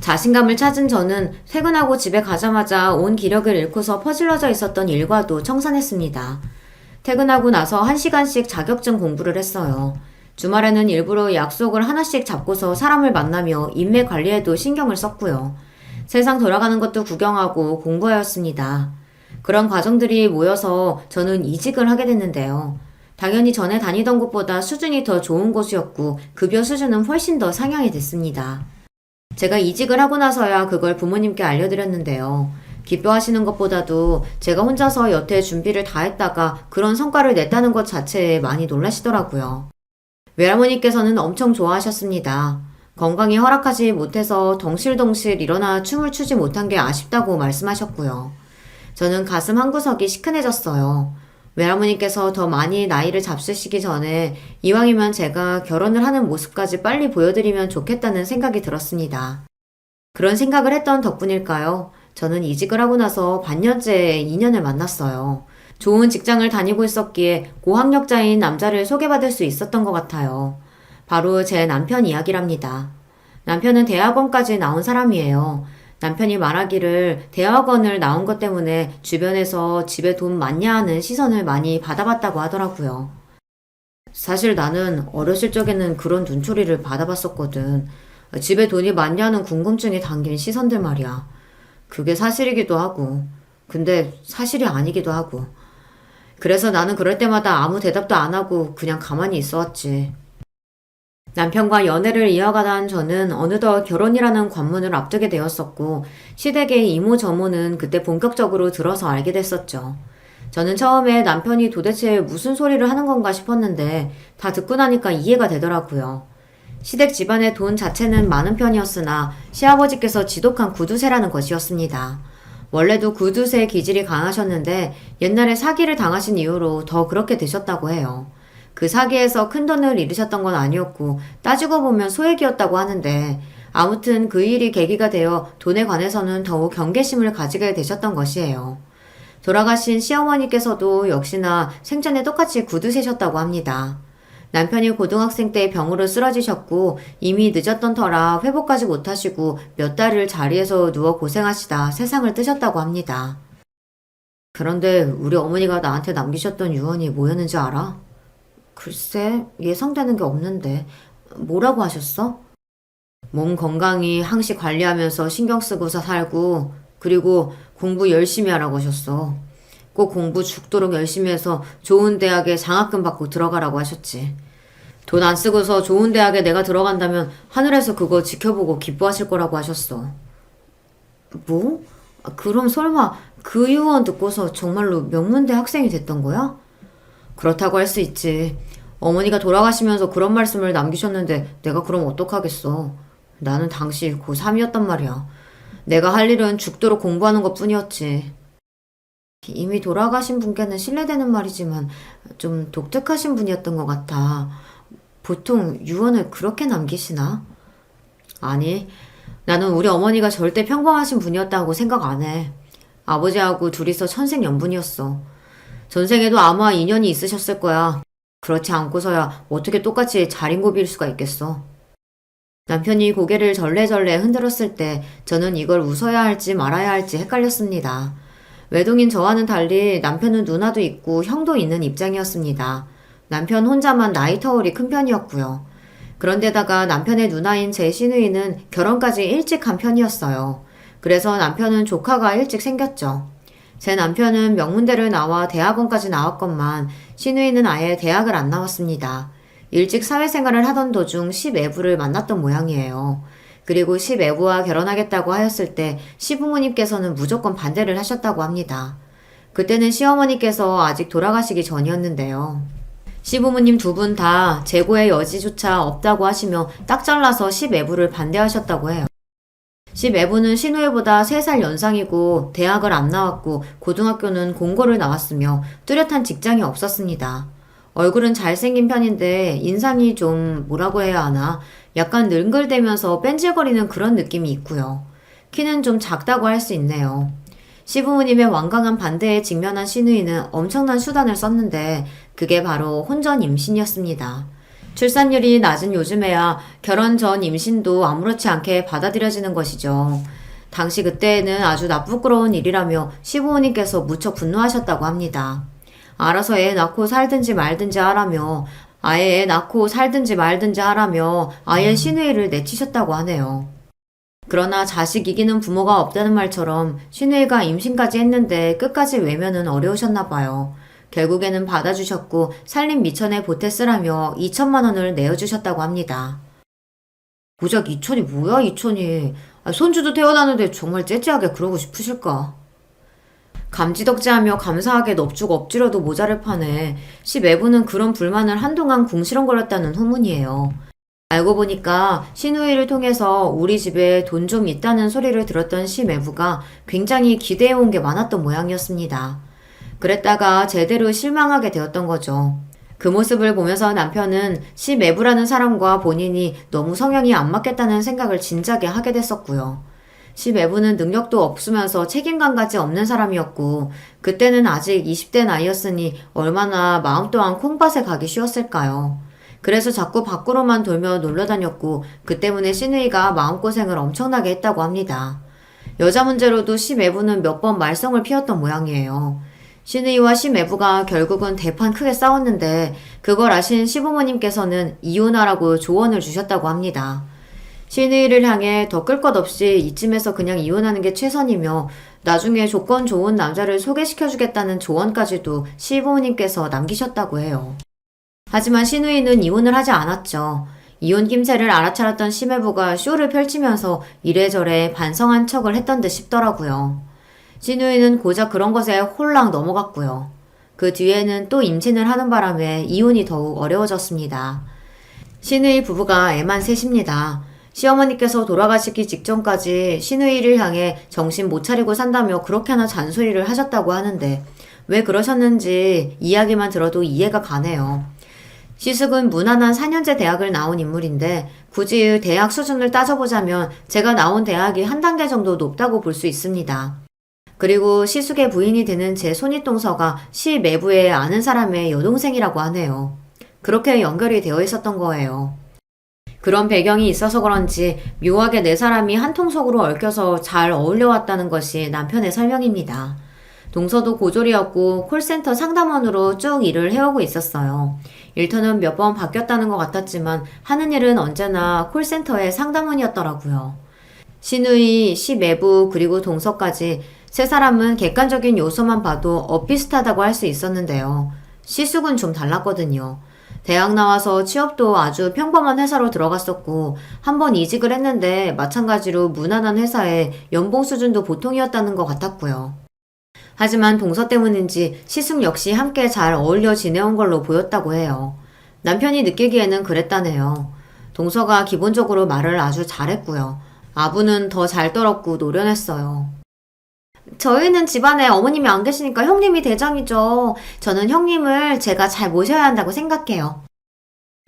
[SPEAKER 1] 자신감을 찾은 저는 퇴근하고 집에 가자마자 온 기력을 잃고서 퍼질러져 있었던 일과도 청산했습니다. 퇴근하고 나서 1시간씩 자격증 공부를 했어요. 주말에는 일부러 약속을 하나씩 잡고서 사람을 만나며 인맥 관리에도 신경을 썼고요. 세상 돌아가는 것도 구경하고 공부하였습니다. 그런 과정들이 모여서 저는 이직을 하게 됐는데요. 당연히 전에 다니던 곳보다 수준이 더 좋은 곳이었고 급여 수준은 훨씬 더 상향이 됐습니다. 제가 이직을 하고 나서야 그걸 부모님께 알려드렸는데요. 기뻐하시는 것보다도 제가 혼자서 여태 준비를 다 했다가 그런 성과를 냈다는 것 자체에 많이 놀라시더라고요. 외할머니께서는 엄청 좋아하셨습니다. 건강이 허락하지 못해서 덩실덩실 일어나 춤을 추지 못한 게 아쉽다고 말씀하셨고요. 저는 가슴 한구석이 시큰해졌어요. 외할머니께서 더 많이 나이를 잡수시기 전에 이왕이면 제가 결혼을 하는 모습까지 빨리 보여드리면 좋겠다는 생각이 들었습니다. 그런 생각을 했던 덕분일까요? 저는 이직을 하고 나서 반년째 인연을 만났어요. 좋은 직장을 다니고 있었기에 고학력자인 남자를 소개받을 수 있었던 것 같아요. 바로 제 남편 이야기랍니다. 남편은 대학원까지 나온 사람이에요. 남편이 말하기를 대학원을 나온 것 때문에 주변에서 집에 돈 많냐 하는 시선을 많이 받아봤다고 하더라고요. 사실 나는 어렸을 적에는 그런 눈초리를 받아봤었거든. 집에 돈이 많냐는 궁금증이 담긴 시선들 말이야. 그게 사실이기도 하고, 근데 사실이 아니기도 하고. 그래서 나는 그럴 때마다 아무 대답도 안 하고 그냥 가만히 있어 왔지. 남편과 연애를 이어가던 저는 어느덧 결혼이라는 관문을 앞두게 되었었고 시댁의 이모저모는 그때 본격적으로 들어서 알게 됐었죠. 저는 처음에 남편이 도대체 무슨 소리를 하는 건가 싶었는데 다 듣고 나니까 이해가 되더라고요. 시댁 집안의 돈 자체는 많은 편이었으나 시아버지께서 지독한 구두쇠라는 것이었습니다. 원래도 구두쇠 기질이 강하셨는데 옛날에 사기를 당하신 이후로 더 그렇게 되셨다고 해요. 그 사기에서 큰 돈을 잃으셨던 건 아니었고 따지고 보면 소액이었다고 하는데 아무튼 그 일이 계기가 되어 돈에 관해서는 더욱 경계심을 가지게 되셨던 것이에요. 돌아가신 시어머니께서도 역시나 생전에 똑같이 구두쇠셨다고 합니다. 남편이 고등학생 때 병으로 쓰러지셨고 이미 늦었던 터라 회복까지 못하시고 몇 달을 자리에서 누워 고생하시다 세상을 뜨셨다고 합니다. 그런데 우리 어머니가 나한테 남기셨던 유언이 뭐였는지 알아? 글쎄, 예상되는 게 없는데. 뭐라고 하셨어? 몸 건강히 항시 관리하면서 신경 쓰고서 살고, 그리고 공부 열심히 하라고 하셨어. 꼭 공부 죽도록 열심히 해서 좋은 대학에 장학금 받고 들어가라고 하셨지. 돈 안 쓰고서 좋은 대학에 내가 들어간다면 하늘에서 그거 지켜보고 기뻐하실 거라고 하셨어. 뭐? 그럼 설마 그 유언 듣고서 정말로 명문대 학생이 됐던 거야? 그렇다고 할 수 있지. 어머니가 돌아가시면서 그런 말씀을 남기셨는데 내가 그럼 어떡하겠어. 나는 당시 고3이었단 말이야. 내가 할 일은 죽도록 공부하는 것 뿐이었지. 이미 돌아가신 분께는 실례되는 말이지만 좀 독특하신 분이었던 것 같아. 보통 유언을 그렇게 남기시나? 아니, 나는 우리 어머니가 절대 평범하신 분이었다고 생각 안 해. 아버지하고 둘이서 천생연분이었어. 전생에도 아마 인연이 있으셨을 거야. 그렇지 않고서야 어떻게 똑같이 자린고비일 수가 있겠어. 남편이 고개를 절레절레 흔들었을 때 저는 이걸 웃어야 할지 말아야 할지 헷갈렸습니다. 외동인 저와는 달리 남편은 누나도 있고 형도 있는 입장이었습니다. 남편 혼자만 나이 터울이 큰 편이었고요. 그런데다가 남편의 누나인 제 시누이는 결혼까지 일찍 한 편이었어요. 그래서 남편은 조카가 일찍 생겼죠. 제 남편은 명문대를 나와 대학원까지 나왔건만 시누이는 아예 대학을 안 나왔습니다. 일찍 사회생활을 하던 도중 시애부를 만났던 모양이에요. 그리고 시애부와 결혼하겠다고 하였을 때 시부모님께서는 무조건 반대를 하셨다고 합니다. 그때는 시어머니께서 아직 돌아가시기 전이었는데요. 시부모님 두 분 다 재고의 여지조차 없다고 하시며 딱 잘라서 시애부를 반대하셨다고 해요. 시애부는 시누이보다 3살 연상이고 대학을 안 나왔고 고등학교는 공고를 나왔으며 뚜렷한 직장이 없었습니다. 얼굴은 잘생긴 편인데 인상이 좀 뭐라고 해야 하나 약간 능글대면서 뺀질거리는 그런 느낌이 있고요. 키는 좀 작다고 할 수 있네요. 시부모님의 완강한 반대에 직면한 시누이는 엄청난 수단을 썼는데 그게 바로 혼전 임신이었습니다. 출산율이 낮은 요즘에야 결혼 전 임신도 아무렇지 않게 받아들여지는 것이죠. 당시 그때에는 아주 나쁘끄러운 일이라며 시부모님께서 무척 분노하셨다고 합니다. 알아서 애 낳고 살든지 말든지 하라며 아예 애 낳고 살든지 말든지 하라며 아예 시누이를 내치셨다고 하네요. 그러나 자식 이기는 부모가 없다는 말처럼 시누이가 임신까지 했는데 끝까지 외면은 어려우셨나 봐요. 결국에는 받아주셨고 살림 미천에 보태 쓰라며 2천만 원을 내어주셨다고 합니다. 고작 2천이 뭐야 2천이. 손주도 태어나는데 정말 째째하게 그러고 싶으실까? 감지덕지하며 감사하게 넙죽 엎지려도 모자를 파네. 시애부는 그런 불만을 한동안 궁시렁거렸다는 후문이에요. 알고 보니까 시누이를 통해서 우리 집에 돈 좀 있다는 소리를 들었던 시애부가 굉장히 기대해온 게 많았던 모양이었습니다. 그랬다가 제대로 실망하게 되었던 거죠. 그 모습을 보면서 남편은 시애부라는 사람과 본인이 너무 성향이 안 맞겠다는 생각을 진작에 하게 됐었고요. 시애부는 능력도 없으면서 책임감까지 없는 사람이었고 그때는 아직 20대 나이였으니 얼마나 마음 또한 콩밭에 가기 쉬웠을까요. 그래서 자꾸 밖으로만 돌며 놀러 다녔고 그 때문에 시누이가 마음고생을 엄청나게 했다고 합니다. 여자 문제로도 시애부는 몇 번 말썽을 피웠던 모양이에요. 시누이와 시애부가 결국은 대판 크게 싸웠는데 그걸 아신 시부모님께서는 이혼하라고 조언을 주셨다고 합니다. 시누이를 향해 더 끌 것 없이 이쯤에서 그냥 이혼하는 게 최선이며 나중에 조건 좋은 남자를 소개시켜주겠다는 조언까지도 시부모님께서 남기셨다고 해요. 하지만 시누이는 이혼을 하지 않았죠. 이혼 김새를 알아차렸던 시애부가 쇼를 펼치면서 이래저래 반성한 척을 했던 듯 싶더라고요. 시누이는 고작 그런 것에 홀랑 넘어갔고요. 그 뒤에는 또 임신을 하는 바람에 이혼이 더욱 어려워졌습니다. 시누이 부부가 애만 셋입니다. 시어머니께서 돌아가시기 직전까지 시누이를 향해 정신 못 차리고 산다며 그렇게나 잔소리를 하셨다고 하는데 왜 그러셨는지 이야기만 들어도 이해가 가네요. 시숙은 무난한 4년제 대학을 나온 인물인데 굳이 대학 수준을 따져보자면 제가 나온 대학이 한 단계 정도 높다고 볼 수 있습니다. 그리고 시숙의 부인이 되는 제 손윗동서가 시애부의 아는 사람의 여동생이라고 하네요. 그렇게 연결이 되어 있었던 거예요. 그런 배경이 있어서 그런지 묘하게 네 사람이 한 통속으로 얽혀서 잘 어울려왔다는 것이 남편의 설명입니다. 동서도 고졸이었고 콜센터 상담원으로 쭉 일을 해오고 있었어요. 일터는 몇 번 바뀌었다는 것 같았지만 하는 일은 언제나 콜센터의 상담원이었더라고요. 시누이, 시애부 그리고 동서까지 세 사람은 객관적인 요소만 봐도 엇비슷하다고 할 수 있었는데요. 시숙은 좀 달랐거든요. 대학 나와서 취업도 아주 평범한 회사로 들어갔었고 한번 이직을 했는데 마찬가지로 무난한 회사에 연봉 수준도 보통이었다는 것 같았고요. 하지만 동서 때문인지 시숙 역시 함께 잘 어울려 지내온 걸로 보였다고 해요. 남편이 느끼기에는 그랬다네요. 동서가 기본적으로 말을 아주 잘했고요. 아부는 더 잘 떨었고 노련했어요. 저희는 집안에 어머님이 안 계시니까 형님이 대장이죠. 저는 형님을 제가 잘 모셔야 한다고 생각해요.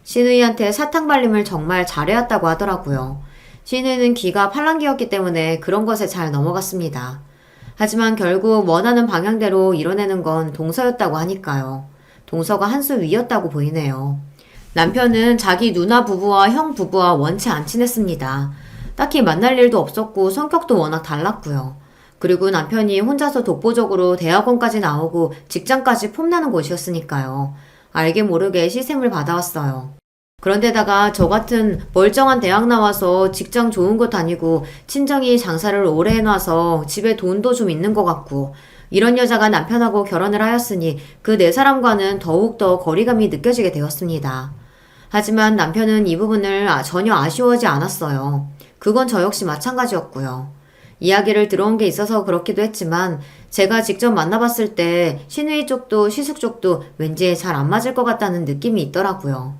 [SPEAKER 1] 시누이한테 사탕 발림을 정말 잘해왔다고 하더라고요. 시누이는 귀가 팔랑귀였기 때문에 그런 것에 잘 넘어갔습니다. 하지만 결국 원하는 방향대로 이뤄내는 건 동서였다고 하니까요. 동서가 한 수 위였다고 보이네요. 남편은 자기 누나 부부와 형 부부와 원체 안 친했습니다. 딱히 만날 일도 없었고 성격도 워낙 달랐고요. 그리고 남편이 혼자서 독보적으로 대학원까지 나오고 직장까지 폼나는 곳이었으니까요. 알게 모르게 시샘을 받아왔어요. 그런데다가 저 같은 멀쩡한 대학 나와서 직장 좋은 곳 다니고 친정이 장사를 오래 해놔서 집에 돈도 좀 있는 것 같고 이런 여자가 남편하고 결혼을 하였으니 그 네 사람과는 더욱더 거리감이 느껴지게 되었습니다. 하지만 남편은 이 부분을 전혀 아쉬워하지 않았어요. 그건 저 역시 마찬가지였고요. 이야기를 들어온 게 있어서 그렇기도 했지만 제가 직접 만나봤을 때 시누이 쪽도 시숙 쪽도 왠지 잘 안 맞을 것 같다는 느낌이 있더라고요.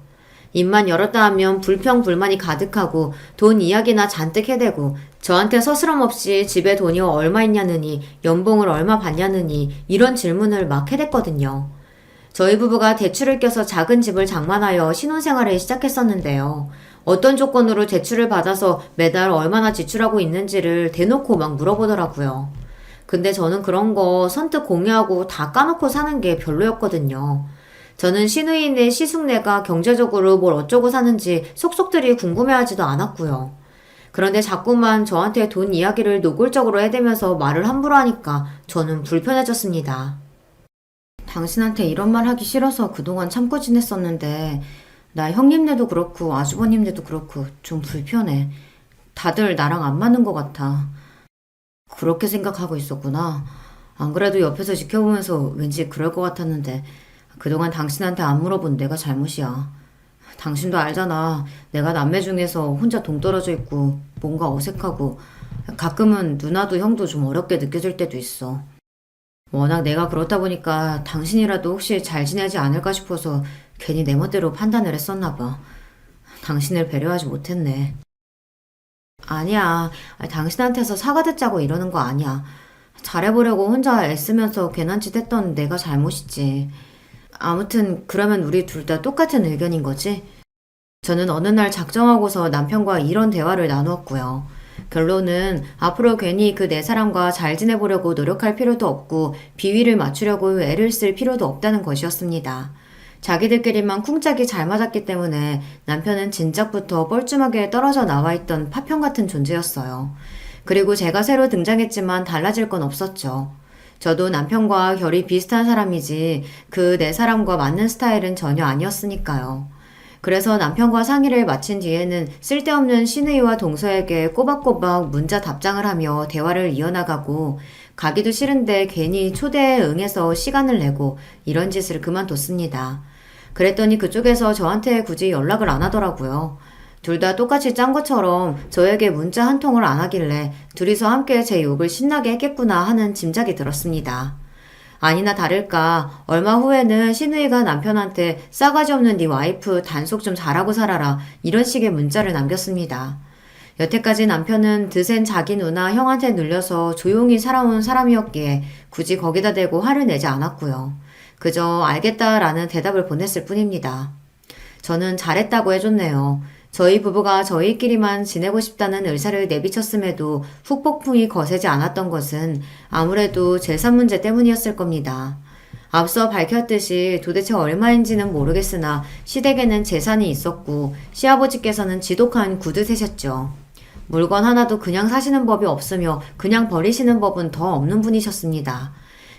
[SPEAKER 1] 입만 열었다 하면 불평불만이 가득하고 돈 이야기나 잔뜩 해대고 저한테 서스럼 없이 집에 돈이 얼마 있냐느니 연봉을 얼마 받냐느니 이런 질문을 막 해댔거든요. 저희 부부가 대출을 껴서 작은 집을 장만하여 신혼생활을 시작했었는데요. 어떤 조건으로 대출을 받아서 매달 얼마나 지출하고 있는지를 대놓고 막 물어보더라고요. 근데 저는 그런 거 선뜻 공유하고 다 까놓고 사는 게 별로였거든요. 저는 시누이네 시숙네가 경제적으로 뭘 어쩌고 사는지 속속들이 궁금해하지도 않았고요. 그런데 자꾸만 저한테 돈 이야기를 노골적으로 해대면서 말을 함부로 하니까 저는 불편해졌습니다. 당신한테 이런 말 하기 싫어서 그동안 참고 지냈었는데 나 형님네도 그렇고 아주버님네도 그렇고 좀 불편해. 다들 나랑 안 맞는 것 같아. 그렇게 생각하고 있었구나. 안 그래도 옆에서 지켜보면서 왠지 그럴 것 같았는데 그동안 당신한테 안 물어본 내가 잘못이야. 당신도 알잖아. 내가 남매 중에서 혼자 동떨어져 있고 뭔가 어색하고 가끔은 누나도 형도 좀 어렵게 느껴질 때도 있어. 워낙 내가 그렇다 보니까 당신이라도 혹시 잘 지내지 않을까 싶어서 괜히 내 멋대로 판단을 했었나 봐. 당신을 배려하지 못했네. 아니야. 당신한테서 사과 듣자고 이러는 거 아니야. 잘해보려고 혼자 애쓰면서 괜한 짓 했던 내가 잘못이지. 아무튼 그러면 우리 둘 다 똑같은 의견인 거지? 저는 어느 날 작정하고서 남편과 이런 대화를 나누었고요. 결론은 앞으로 괜히 그 네 사람과 잘 지내보려고 노력할 필요도 없고 비위를 맞추려고 애를 쓸 필요도 없다는 것이었습니다. 자기들끼리만 쿵짝이 잘 맞았기 때문에 남편은 진작부터 뻘쭘하게 떨어져 나와 있던 파편 같은 존재였어요. 그리고 제가 새로 등장했지만 달라질 건 없었죠. 저도 남편과 결이 비슷한 사람이지 그 네 사람과 맞는 스타일은 전혀 아니었으니까요. 그래서 남편과 상의를 마친 뒤에는 쓸데없는 시누이와 동서에게 꼬박꼬박 문자 답장을 하며 대화를 이어나가고 가기도 싫은데 괜히 초대에 응해서 시간을 내고 이런 짓을 그만뒀습니다. 그랬더니 그쪽에서 저한테 굳이 연락을 안 하더라고요. 둘 다 똑같이 짠 것처럼 저에게 문자 한 통을 안 하길래 둘이서 함께 제 욕을 신나게 했겠구나 하는 짐작이 들었습니다. 아니나 다를까 얼마 후에는 시누이가 남편한테 싸가지 없는 네 와이프 단속 좀 잘하고 살아라 이런 식의 문자를 남겼습니다. 여태까지 남편은 드센 자기 누나 형한테 눌려서 조용히 살아온 사람이었기에 굳이 거기다 대고 화를 내지 않았고요. 그저 알겠다라는 대답을 보냈을 뿐입니다. 저는 잘했다고 해줬네요. 저희 부부가 저희끼리만 지내고 싶다는 의사를 내비쳤음에도 후폭풍이 거세지 않았던 것은 아무래도 재산 문제 때문이었을 겁니다. 앞서 밝혔듯이 도대체 얼마인지는 모르겠으나 시댁에는 재산이 있었고 시아버지께서는 지독한 구두세셨죠. 물건 하나도 그냥 사시는 법이 없으며 그냥 버리시는 법은 더 없는 분이셨습니다.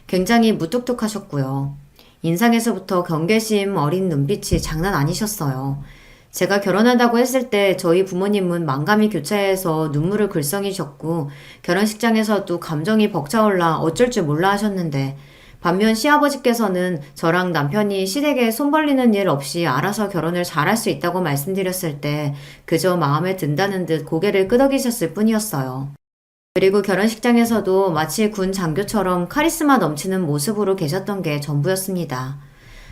[SPEAKER 1] 굉장히 무뚝뚝하셨고요. 인상에서부터 경계심 어린 눈빛이 장난 아니셨어요. 제가 결혼한다고 했을 때 저희 부모님은 만감이 교차해서 눈물을 글썽이셨고 결혼식장에서도 감정이 벅차올라 어쩔 줄 몰라 하셨는데 반면 시아버지께서는 저랑 남편이 시댁에 손 벌리는 일 없이 알아서 결혼을 잘할 수 있다고 말씀드렸을 때 그저 마음에 든다는 듯 고개를 끄덕이셨을 뿐이었어요. 그리고 결혼식장에서도 마치 군 장교처럼 카리스마 넘치는 모습으로 계셨던 게 전부였습니다.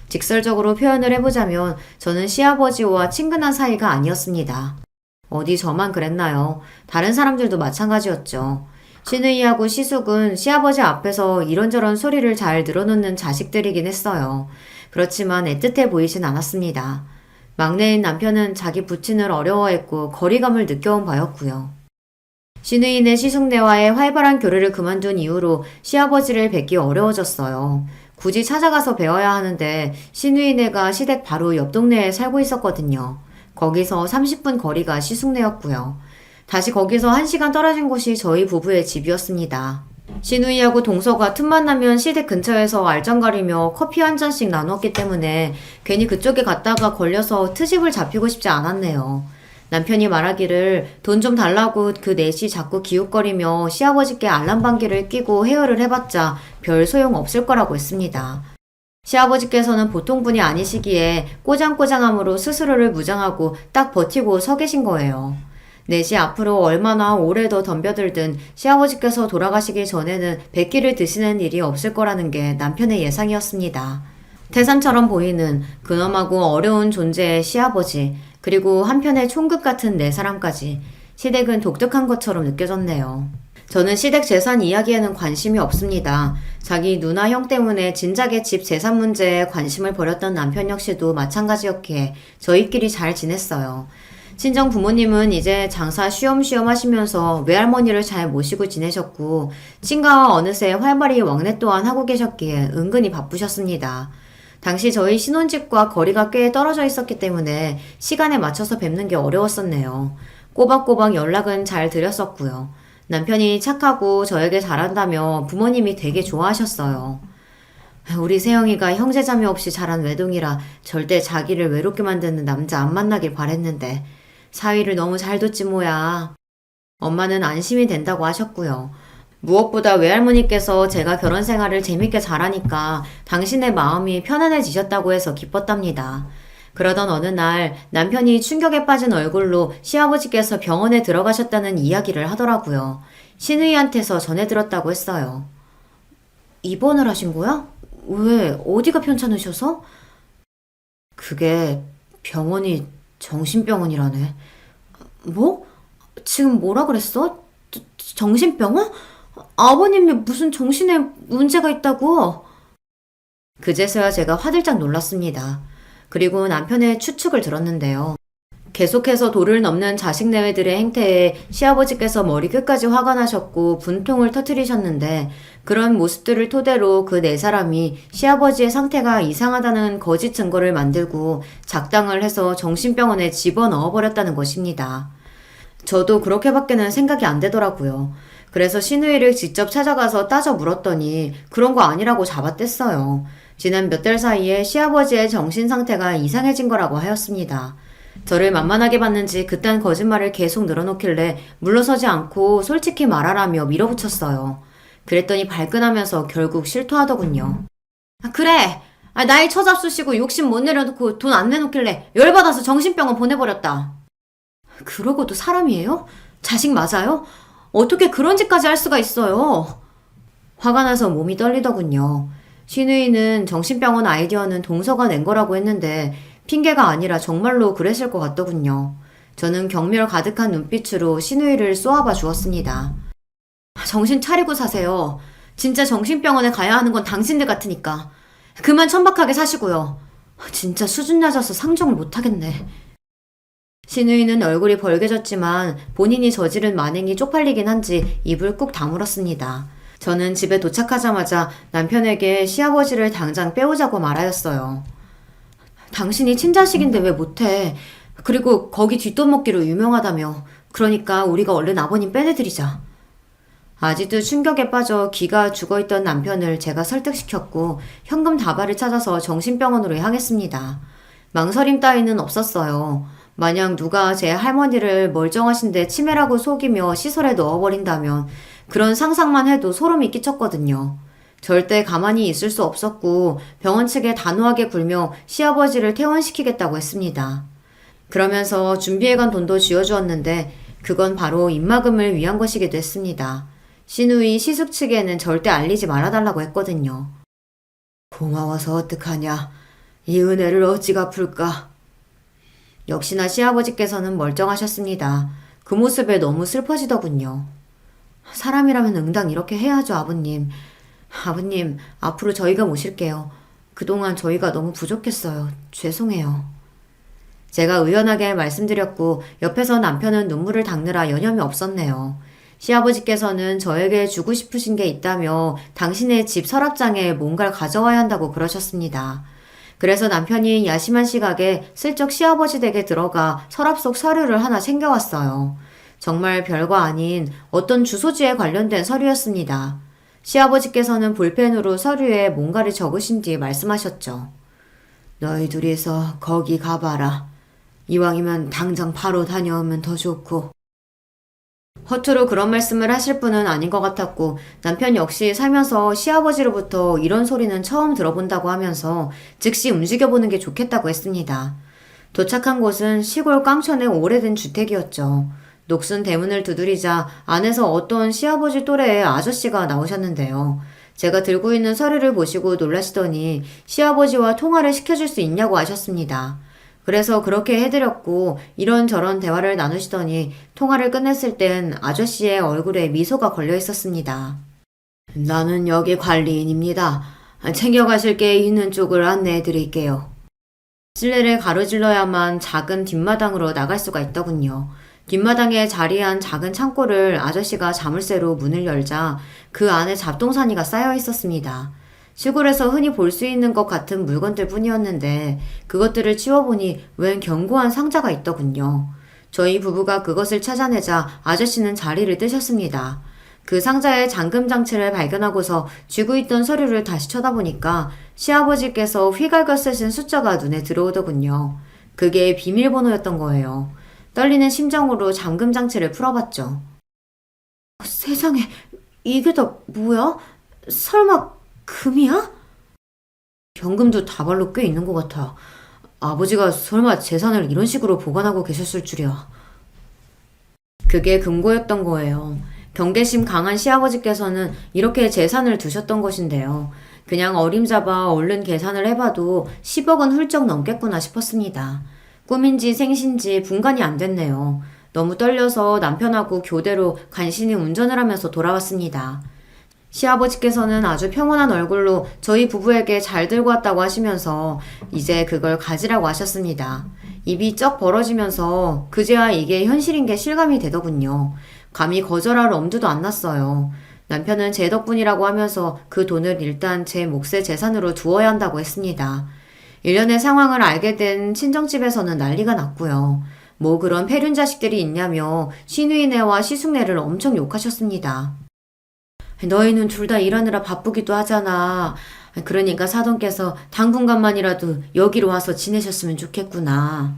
[SPEAKER 1] 직설적으로 표현을 해보자면 저는 시아버지와 친근한 사이가 아니었습니다. 어디 저만 그랬나요? 다른 사람들도 마찬가지였죠. 신우이하고 시숙은 시아버지 앞에서 이런저런 소리를 잘 늘어놓는 자식들이긴 했어요. 그렇지만 애틋해 보이진 않았습니다. 막내인 남편은 자기 부친을 어려워했고 거리감을 느껴온 바였고요. 신우이네 시숙네와의 활발한 교류를 그만둔 이후로 시아버지를 뵙기 어려워졌어요. 굳이 찾아가서 배워야 하는데 신우이네가 시댁 바로 옆 동네에 살고 있었거든요. 거기서 30분 거리가 시숙네였고요. 다시 거기서 1시간 떨어진 곳이 저희 부부의 집이었습니다. 신우이하고 동서가 틈만 나면 시댁 근처에서 알짱거리며 커피 한 잔씩 나눴기 때문에 괜히 그쪽에 갔다가 걸려서 트집을 잡히고 싶지 않았네요. 남편이 말하기를 돈 좀 달라고 그 넷이 자꾸 기웃거리며 시아버지께 알람방귀를 끼고 헤어를 해봤자 별 소용 없을 거라고 했습니다. 시아버지께서는 보통 분이 아니시기에 꼬장꼬장함으로 스스로를 무장하고 딱 버티고 서 계신 거예요. 넷이 앞으로 얼마나 오래 더 덤벼들든 시아버지께서 돌아가시기 전에는 백기를 드시는 일이 없을 거라는 게 남편의 예상이었습니다. 태산처럼 보이는 근엄하고 어려운 존재의 시아버지, 그리고 한편의 총극 같은 네 사람까지 시댁은 독특한 것처럼 느껴졌네요. 저는 시댁 재산 이야기에는 관심이 없습니다. 자기 누나 형 때문에 진작에 집 재산 문제에 관심을 버렸던 남편 역시도 마찬가지였기에 저희끼리 잘 지냈어요. 친정 부모님은 이제 장사 쉬엄쉬엄 하시면서 외할머니를 잘 모시고 지내셨고 친가와 어느새 활발히 왕래 또한 하고 계셨기에 은근히 바쁘셨습니다. 당시 저희 신혼집과 거리가 꽤 떨어져 있었기 때문에 시간에 맞춰서 뵙는 게 어려웠었네요. 꼬박꼬박 연락은 잘 드렸었고요. 남편이 착하고 저에게 잘한다며 부모님이 되게 좋아하셨어요. 우리 세영이가 형제자매 없이 자란 외동이라 절대 자기를 외롭게 만드는 남자 안 만나길 바랬는데 사위를 너무 잘 뒀지 뭐야. 엄마는 안심이 된다고 하셨고요. 무엇보다 외할머니께서 제가 결혼 생활을 재밌게 잘하니까 당신의 마음이 편안해지셨다고 해서 기뻤답니다. 그러던 어느 날 남편이 충격에 빠진 얼굴로 시아버지께서 병원에 들어가셨다는 이야기를 하더라고요. 신우이한테서 전해 들었다고 했어요. 입원을 하신 거야? 왜? 어디가 편찮으셔서? 그게 병원이 정신병원이라네. 뭐? 지금 뭐라 그랬어? 정신병원? 아버님이 무슨 정신에 문제가 있다고? 그제서야 제가 화들짝 놀랐습니다. 그리고 남편의 추측을 들었는데요. 계속해서 도를 넘는 자식 내외들의 행태에 시아버지께서 머리 끝까지 화가 나셨고 분통을 터뜨리셨는데 그런 모습들을 토대로 그 네 사람이 시아버지의 상태가 이상하다는 거짓 증거를 만들고 작당을 해서 정신병원에 집어넣어버렸다는 것입니다. 저도 그렇게밖에는 생각이 안 되더라고요. 그래서 신우이를 직접 찾아가서 따져 물었더니 그런 거 아니라고 잡아뗐어요. 지난 몇 달 사이에 시아버지의 정신 상태가 이상해진 거라고 하였습니다. 저를 만만하게 봤는지 그딴 거짓말을 계속 늘어놓길래 물러서지 않고 솔직히 말하라며 밀어붙였어요. 그랬더니 발끈하면서 결국 실토하더군요. 그래! 나이 처잡수시고 욕심 못 내려놓고 돈 안 내놓길래 열받아서 정신병원 보내버렸다. 그러고도 사람이에요? 자식 맞아요? 어떻게 그런 짓까지 할 수가 있어요? 화가 나서 몸이 떨리더군요. 신우이는 정신병원 아이디어는 동서가 낸 거라고 했는데 핑계가 아니라 정말로 그랬을 것 같더군요. 저는 경멸 가득한 눈빛으로 신우이를 쏘아봐 주었습니다. 정신 차리고 사세요. 진짜 정신병원에 가야 하는 건 당신들 같으니까. 그만 천박하게 사시고요. 진짜 수준 낮아서 상종을 못하겠네. 신우이는 얼굴이 벌개졌지만 본인이 저지른 만행이 쪽팔리긴 한지 입을 꾹 다물었습니다. 저는 집에 도착하자마자 남편에게 시아버지를 당장 빼오자고 말하였어요. 당신이 친자식인데 왜 못해? 그리고 거기 뒷돈 먹기로 유명하다며. 그러니까 우리가 얼른 아버님 빼내드리자. 아직도 충격에 빠져 기가 죽어있던 남편을 제가 설득시켰고 현금 다발을 찾아서 정신병원으로 향했습니다. 망설임 따위는 없었어요. 만약 누가 제 할머니를 멀쩡하신데 치매라고 속이며 시설에 넣어버린다면 그런 상상만 해도 소름이 끼쳤거든요. 절대 가만히 있을 수 없었고 병원 측에 단호하게 굴며 시아버지를 퇴원시키겠다고 했습니다. 그러면서 준비해간 돈도 쥐어주었는데 그건 바로 입막음을 위한 것이기도 했습니다. 시누이 시숙 측에는 절대 알리지 말아달라고 했거든요. 고마워서 어떡하냐. 이 은혜를 어찌 갚을까. 역시나 시아버지께서는 멀쩡하셨습니다. 그 모습에 너무 슬퍼지더군요. 사람이라면 응당 이렇게 해야죠, 아버님. 아버님, 앞으로 저희가 모실게요. 그동안 저희가 너무 부족했어요. 죄송해요. 제가 의연하게 말씀드렸고 옆에서 남편은 눈물을 닦느라 여념이 없었네요. 시아버지께서는 저에게 주고 싶으신 게 있다며 당신의 집 서랍장에 뭔가를 가져와야 한다고 그러셨습니다. 그래서 남편이 야심한 시각에 슬쩍 시아버지 댁에 들어가 서랍 속 서류를 하나 챙겨왔어요. 정말 별거 아닌 어떤 주소지에 관련된 서류였습니다. 시아버지께서는 볼펜으로 서류에 뭔가를 적으신 뒤 말씀하셨죠. 너희 둘이서 거기 가봐라. 이왕이면 당장 바로 다녀오면 더 좋고. 허투루 그런 말씀을 하실 분은 아닌 것 같았고 남편 역시 살면서 시아버지로부터 이런 소리는 처음 들어본다고 하면서 즉시 움직여보는 게 좋겠다고 했습니다. 도착한 곳은 시골 깡촌의 오래된 주택이었죠. 녹슨 대문을 두드리자 안에서 어떤 시아버지 또래의 아저씨가 나오셨는데요. 제가 들고 있는 서류를 보시고 놀라시더니 시아버지와 통화를 시켜줄 수 있냐고 하셨습니다. 그래서 그렇게 해드렸고 이런저런 대화를 나누시더니 통화를 끝냈을 땐 아저씨의 얼굴에 미소가 걸려 있었습니다. 나는 여기 관리인입니다. 챙겨가실 게 있는 쪽을 안내해 드릴게요. 실내를 가로질러야만 작은 뒷마당으로 나갈 수가 있더군요. 뒷마당에 자리한 작은 창고를 아저씨가 자물쇠로 문을 열자 그 안에 잡동사니가 쌓여 있었습니다. 시골에서 흔히 볼 수 있는 것 같은 물건들 뿐이었는데 그것들을 치워보니 웬 견고한 상자가 있더군요. 저희 부부가 그것을 찾아내자 아저씨는 자리를 뜨셨습니다. 그 상자에 잠금 장치를 발견하고서 쥐고 있던 서류를 다시 쳐다보니까 시아버지께서 휘갈겨 쓰신 숫자가 눈에 들어오더군요. 그게 비밀번호였던 거예요. 떨리는 심정으로 잠금 장치를 풀어봤죠. 세상에, 이게 다 뭐야? 설마 금이야? 현금도 다발로 꽤 있는 것 같아. 아버지가 설마 재산을 이런 식으로 보관하고 계셨을 줄이야. 그게 금고였던 거예요. 경계심 강한 시아버지께서는 이렇게 재산을 두셨던 것인데요. 그냥 어림잡아 얼른 계산을 해봐도 10억은 훌쩍 넘겠구나 싶었습니다. 꿈인지 생신지 분간이 안 됐네요. 너무 떨려서 남편하고 교대로 간신히 운전을 하면서 돌아왔습니다. 시아버지께서는 아주 평온한 얼굴로 저희 부부에게 잘 들고 왔다고 하시면서 이제 그걸 가지라고 하셨습니다. 입이 쩍 벌어지면서 그제야 이게 현실인 게 실감이 되더군요. 감히 거절할 엄두도 안 났어요. 남편은 제 덕분이라고 하면서 그 돈을 일단 제 몫의 재산으로 두어야 한다고 했습니다. 일련의 상황을 알게 된 친정집에서는 난리가 났고요. 뭐 그런 폐륜 자식들이 있냐며 시누이네와 시숙네를 엄청 욕하셨습니다. 너희는 둘 다 일하느라 바쁘기도 하잖아. 그러니까 사돈께서 당분간만이라도 여기로 와서 지내셨으면 좋겠구나.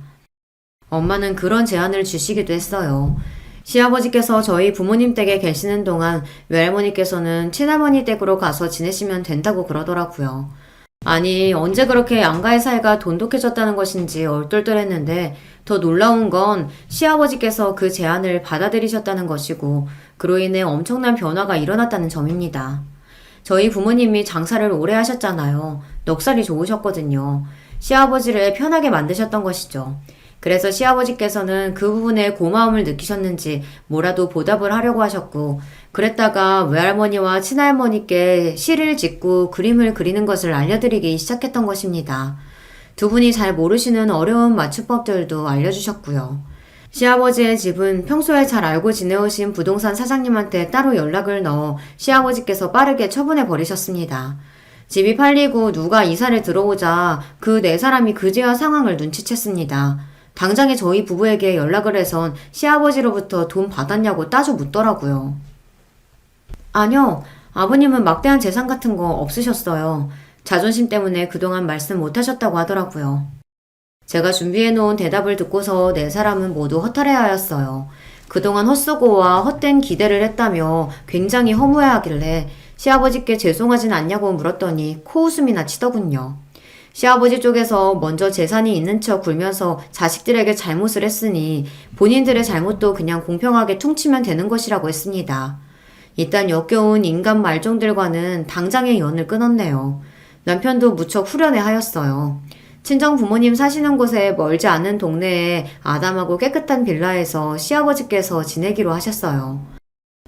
[SPEAKER 1] 엄마는 그런 제안을 주시기도 했어요. 시아버지께서 저희 부모님 댁에 계시는 동안 외할머니께서는 친할머니 댁으로 가서 지내시면 된다고 그러더라고요. 아니, 언제 그렇게 양가의 사이가 돈독해졌다는 것인지 얼떨떨했는데 더 놀라운 건 시아버지께서 그 제안을 받아들이셨다는 것이고 그로 인해 엄청난 변화가 일어났다는 점입니다. 저희 부모님이 장사를 오래 하셨잖아요. 넉살이 좋으셨거든요. 시아버지를 편하게 만드셨던 것이죠. 그래서 시아버지께서는 그 부분에 고마움을 느끼셨는지 뭐라도 보답을 하려고 하셨고 그랬다가 외할머니와 친할머니께 시를 짓고 그림을 그리는 것을 알려드리기 시작했던 것입니다. 두 분이 잘 모르시는 어려운 맞춤법들도 알려주셨고요. 시아버지의 집은 평소에 잘 알고 지내오신 부동산 사장님한테 따로 연락을 넣어 시아버지께서 빠르게 처분해 버리셨습니다. 집이 팔리고 누가 이사를 들어오자 그 네 사람이 그제야 상황을 눈치챘습니다. 당장에 저희 부부에게 연락을 해선 시아버지로부터 돈 받았냐고 따져 묻더라고요. 아니요. 아버님은 막대한 재산 같은 거 없으셨어요. 자존심 때문에 그동안 말씀 못 하셨다고 하더라고요. 제가 준비해놓은 대답을 듣고서 네 사람은 모두 허탈해하였어요. 그동안 헛수고와 헛된 기대를 했다며 굉장히 허무해하길래 시아버지께 죄송하진 않냐고 물었더니 코웃음이나 치더군요. 시아버지 쪽에서 먼저 재산이 있는 척 굴면서 자식들에게 잘못을 했으니 본인들의 잘못도 그냥 공평하게 퉁치면 되는 것이라고 했습니다. 이딴 역겨운 인간 말종들과는 당장의 연을 끊었네요. 남편도 무척 후련해 하였어요. 친정 부모님 사시는 곳에 멀지 않은 동네에 아담하고 깨끗한 빌라에서 시아버지께서 지내기로 하셨어요.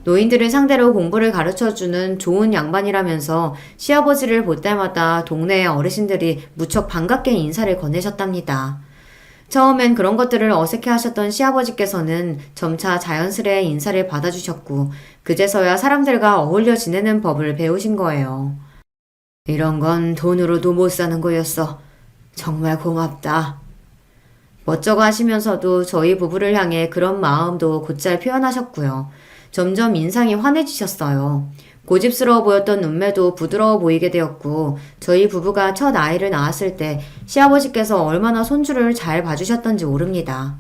[SPEAKER 1] 노인들을 상대로 공부를 가르쳐주는 좋은 양반이라면서 시아버지를 볼 때마다 동네의 어르신들이 무척 반갑게 인사를 건네셨답니다. 처음엔 그런 것들을 어색해 하셨던 시아버지께서는 점차 자연스레 인사를 받아주셨고 그제서야 사람들과 어울려 지내는 법을 배우신 거예요. 이런 건 돈으로도 못 사는 거였어. 정말 고맙다. 멋쩍어 하시면서도 저희 부부를 향해 그런 마음도 곧잘 표현하셨고요. 점점 인상이 환해지셨어요. 고집스러워 보였던 눈매도 부드러워 보이게 되었고 저희 부부가 첫 아이를 낳았을 때 시아버지께서 얼마나 손주를 잘 봐주셨던지 모릅니다.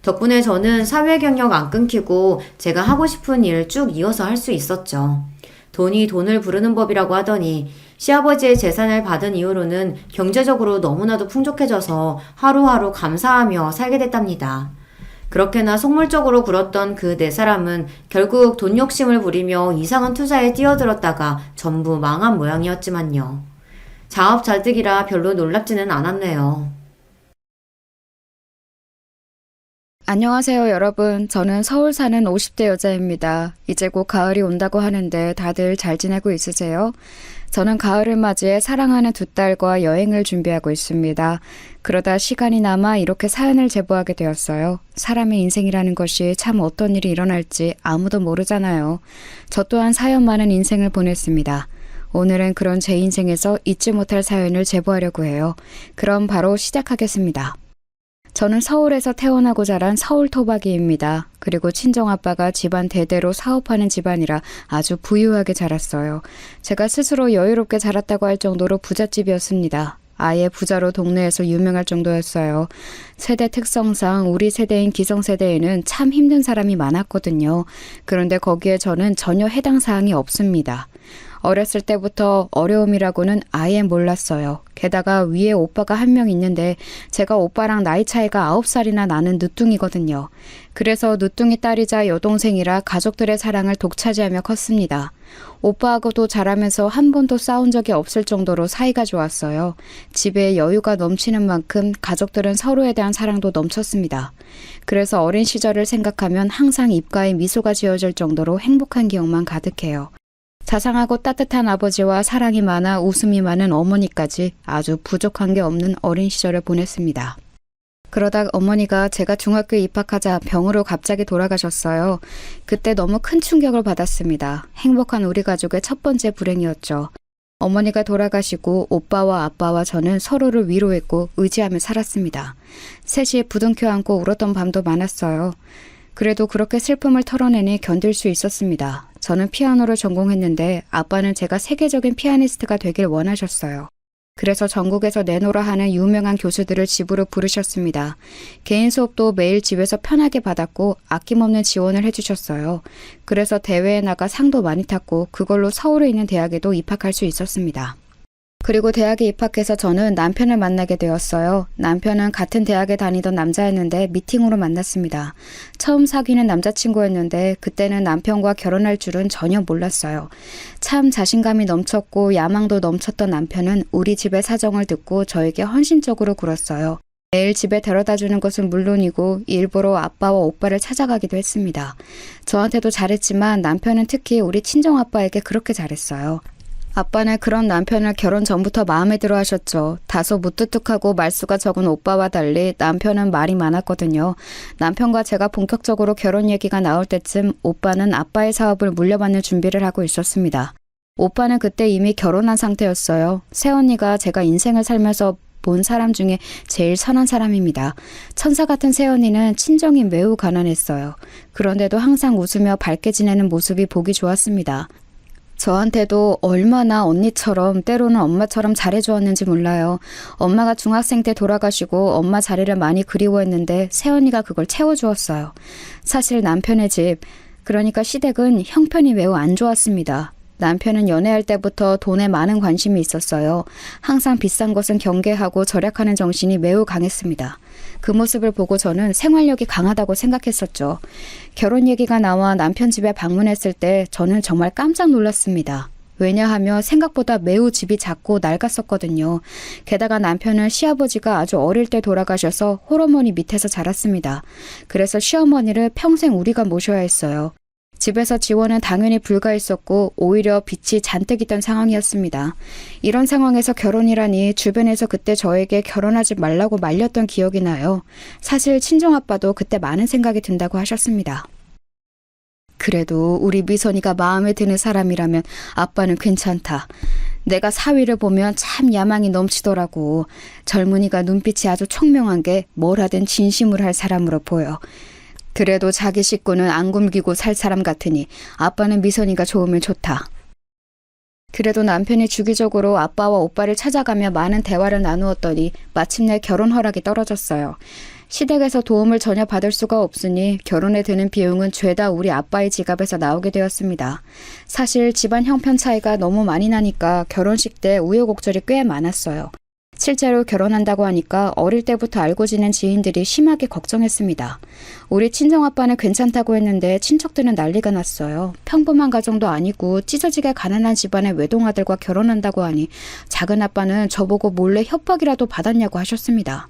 [SPEAKER 1] 덕분에 저는 사회 경력 안 끊기고 제가 하고 싶은 일 쭉 이어서 할 수 있었죠. 돈이 돈을 부르는 법이라고 하더니 시아버지의 재산을 받은 이후로는 경제적으로 너무나도 풍족해져서 하루하루 감사하며 살게 됐답니다. 그렇게나 속물적으로 굴었던 그 네 사람은 결국 돈 욕심을 부리며 이상한 투자에 뛰어들었다가 전부 망한 모양이었지만요. 자업자득이라 별로 놀랍지는 않았네요.
[SPEAKER 2] 안녕하세요, 여러분. 저는 서울 사는 50대 여자입니다. 이제 곧 가을이 온다고 하는데 다들 잘 지내고 있으세요? 저는 가을을 맞이해 사랑하는 두 딸과 여행을 준비하고 있습니다. 그러다 시간이 남아 이렇게 사연을 제보하게 되었어요. 사람의 인생이라는 것이 참 어떤 일이 일어날지 아무도 모르잖아요. 저 또한 사연 많은 인생을 보냈습니다. 오늘은 그런 제 인생에서 잊지 못할 사연을 제보하려고 해요. 그럼 바로 시작하겠습니다. 저는 서울에서 태어나고 자란 서울 토박이입니다. 그리고 친정아빠가 집안 대대로 사업하는 집안이라 아주 부유하게 자랐어요. 제가 스스로 여유롭게 자랐다고 할 정도로 부잣집이었습니다. 아예 부자로 동네에서 유명할 정도였어요. 세대 특성상 우리 세대인 기성세대에는 참 힘든 사람이 많았거든요. 그런데 거기에 저는 전혀 해당 사항이 없습니다. 어렸을 때부터 어려움이라고는 아예 몰랐어요. 게다가 위에 오빠가 한 명 있는데 제가 오빠랑 나이 차이가 9살이나 나는 늦둥이거든요. 그래서 늦둥이 딸이자 여동생이라 가족들의 사랑을 독차지하며 컸습니다. 오빠하고도 자라면서 한 번도 싸운 적이 없을 정도로 사이가 좋았어요. 집에 여유가 넘치는 만큼 가족들은 서로에 대한 사랑도 넘쳤습니다. 그래서 어린 시절을 생각하면 항상 입가에 미소가 지어질 정도로 행복한 기억만 가득해요. 자상하고 따뜻한 아버지와 사랑이 많아 웃음이 많은 어머니까지 아주 부족한 게 없는 어린 시절을 보냈습니다. 그러다 어머니가 제가 중학교에 입학하자 병으로 갑자기 돌아가셨어요. 그때 너무 큰 충격을 받았습니다. 행복한 우리 가족의 첫 번째 불행이었죠. 어머니가 돌아가시고 오빠와 아빠와 저는 서로를 위로했고 의지하며 살았습니다. 셋이 부둥켜 안고 울었던 밤도 많았어요. 그래도 그렇게 슬픔을 털어내니 견딜 수 있었습니다. 저는 피아노를 전공했는데 아빠는 제가 세계적인 피아니스트가 되길 원하셨어요. 그래서 전국에서 내노라 하는 유명한 교수들을 집으로 부르셨습니다. 개인 수업도 매일 집에서 편하게 받았고 아낌없는 지원을 해주셨어요. 그래서 대회에 나가 상도 많이 탔고 그걸로 서울에 있는 대학에도 입학할 수 있었습니다. 그리고 대학에 입학해서 저는 남편을 만나게 되었어요. 남편은 같은 대학에 다니던 남자였는데 미팅으로 만났습니다. 처음 사귀는 남자친구였는데 그때는 남편과 결혼할 줄은 전혀 몰랐어요. 참 자신감이 넘쳤고 야망도 넘쳤던 남편은 우리 집의 사정을 듣고 저에게 헌신적으로 굴었어요. 매일 집에 데려다주는 것은 물론이고 일부러 아빠와 오빠를 찾아가기도 했습니다. 저한테도 잘했지만 남편은 특히 우리 친정아빠에게 그렇게 잘했어요. 아빠는 그런 남편을 결혼 전부터 마음에 들어 하셨죠. 다소 무뚝뚝하고 말수가 적은 오빠와 달리 남편은 말이 많았거든요. 남편과 제가 본격적으로 결혼 얘기가 나올 때쯤 오빠는 아빠의 사업을 물려받는 준비를 하고 있었습니다. 오빠는 그때 이미 결혼한 상태였어요. 새언니가 제가 인생을 살면서 본 사람 중에 제일 선한 사람입니다. 천사 같은 새언니는 친정이 매우 가난했어요. 그런데도 항상 웃으며 밝게 지내는 모습이 보기 좋았습니다. 저한테도 얼마나 언니처럼 때로는 엄마처럼 잘해주었는지 몰라요. 엄마가 중학생 때 돌아가시고 엄마 자리를 많이 그리워했는데 새언니가 그걸 채워주었어요. 사실 남편의 집, 그러니까 시댁은 형편이 매우 안 좋았습니다. 남편은 연애할 때부터 돈에 많은 관심이 있었어요. 항상 비싼 것은 경계하고 절약하는 정신이 매우 강했습니다. 그 모습을 보고 저는 생활력이 강하다고 생각했었죠. 결혼 얘기가 나와 남편 집에 방문했을 때 저는 정말 깜짝 놀랐습니다. 왜냐하면 생각보다 매우 집이 작고 낡았었거든요. 게다가 남편은 시아버지가 아주 어릴 때 돌아가셔서 홀어머니 밑에서 자랐습니다. 그래서 시어머니를 평생 우리가 모셔야 했어요. 집에서 지원은 당연히 불가했었고 오히려 빚이 잔뜩 있던 상황이었습니다. 이런 상황에서 결혼이라니 주변에서 그때 저에게 결혼하지 말라고 말렸던 기억이 나요. 사실 친정아빠도 그때 많은 생각이 든다고 하셨습니다. 그래도 우리 미선이가 마음에 드는 사람이라면 아빠는 괜찮다. 내가 사위를 보면 참 야망이 넘치더라고. 젊은이가 눈빛이 아주 총명한 게 뭘 하든 진심으로 할 사람으로 보여. 그래도 자기 식구는 안 굶기고 살 사람 같으니 아빠는 미선이가 좋으면 좋다. 그래도 남편이 주기적으로 아빠와 오빠를 찾아가며 많은 대화를 나누었더니 마침내 결혼 허락이 떨어졌어요. 시댁에서 도움을 전혀 받을 수가 없으니 결혼에 드는 비용은 죄다 우리 아빠의 지갑에서 나오게 되었습니다. 사실 집안 형편 차이가 너무 많이 나니까 결혼식 때 우여곡절이 꽤 많았어요. 실제로 결혼한다고 하니까 어릴 때부터 알고 지낸 지인들이 심하게 걱정했습니다. 우리 친정아빠는 괜찮다고 했는데 친척들은 난리가 났어요. 평범한 가정도 아니고 찢어지게 가난한 집안의 외동아들과 결혼한다고 하니 작은 아빠는 저보고 몰래 협박이라도 받았냐고 하셨습니다.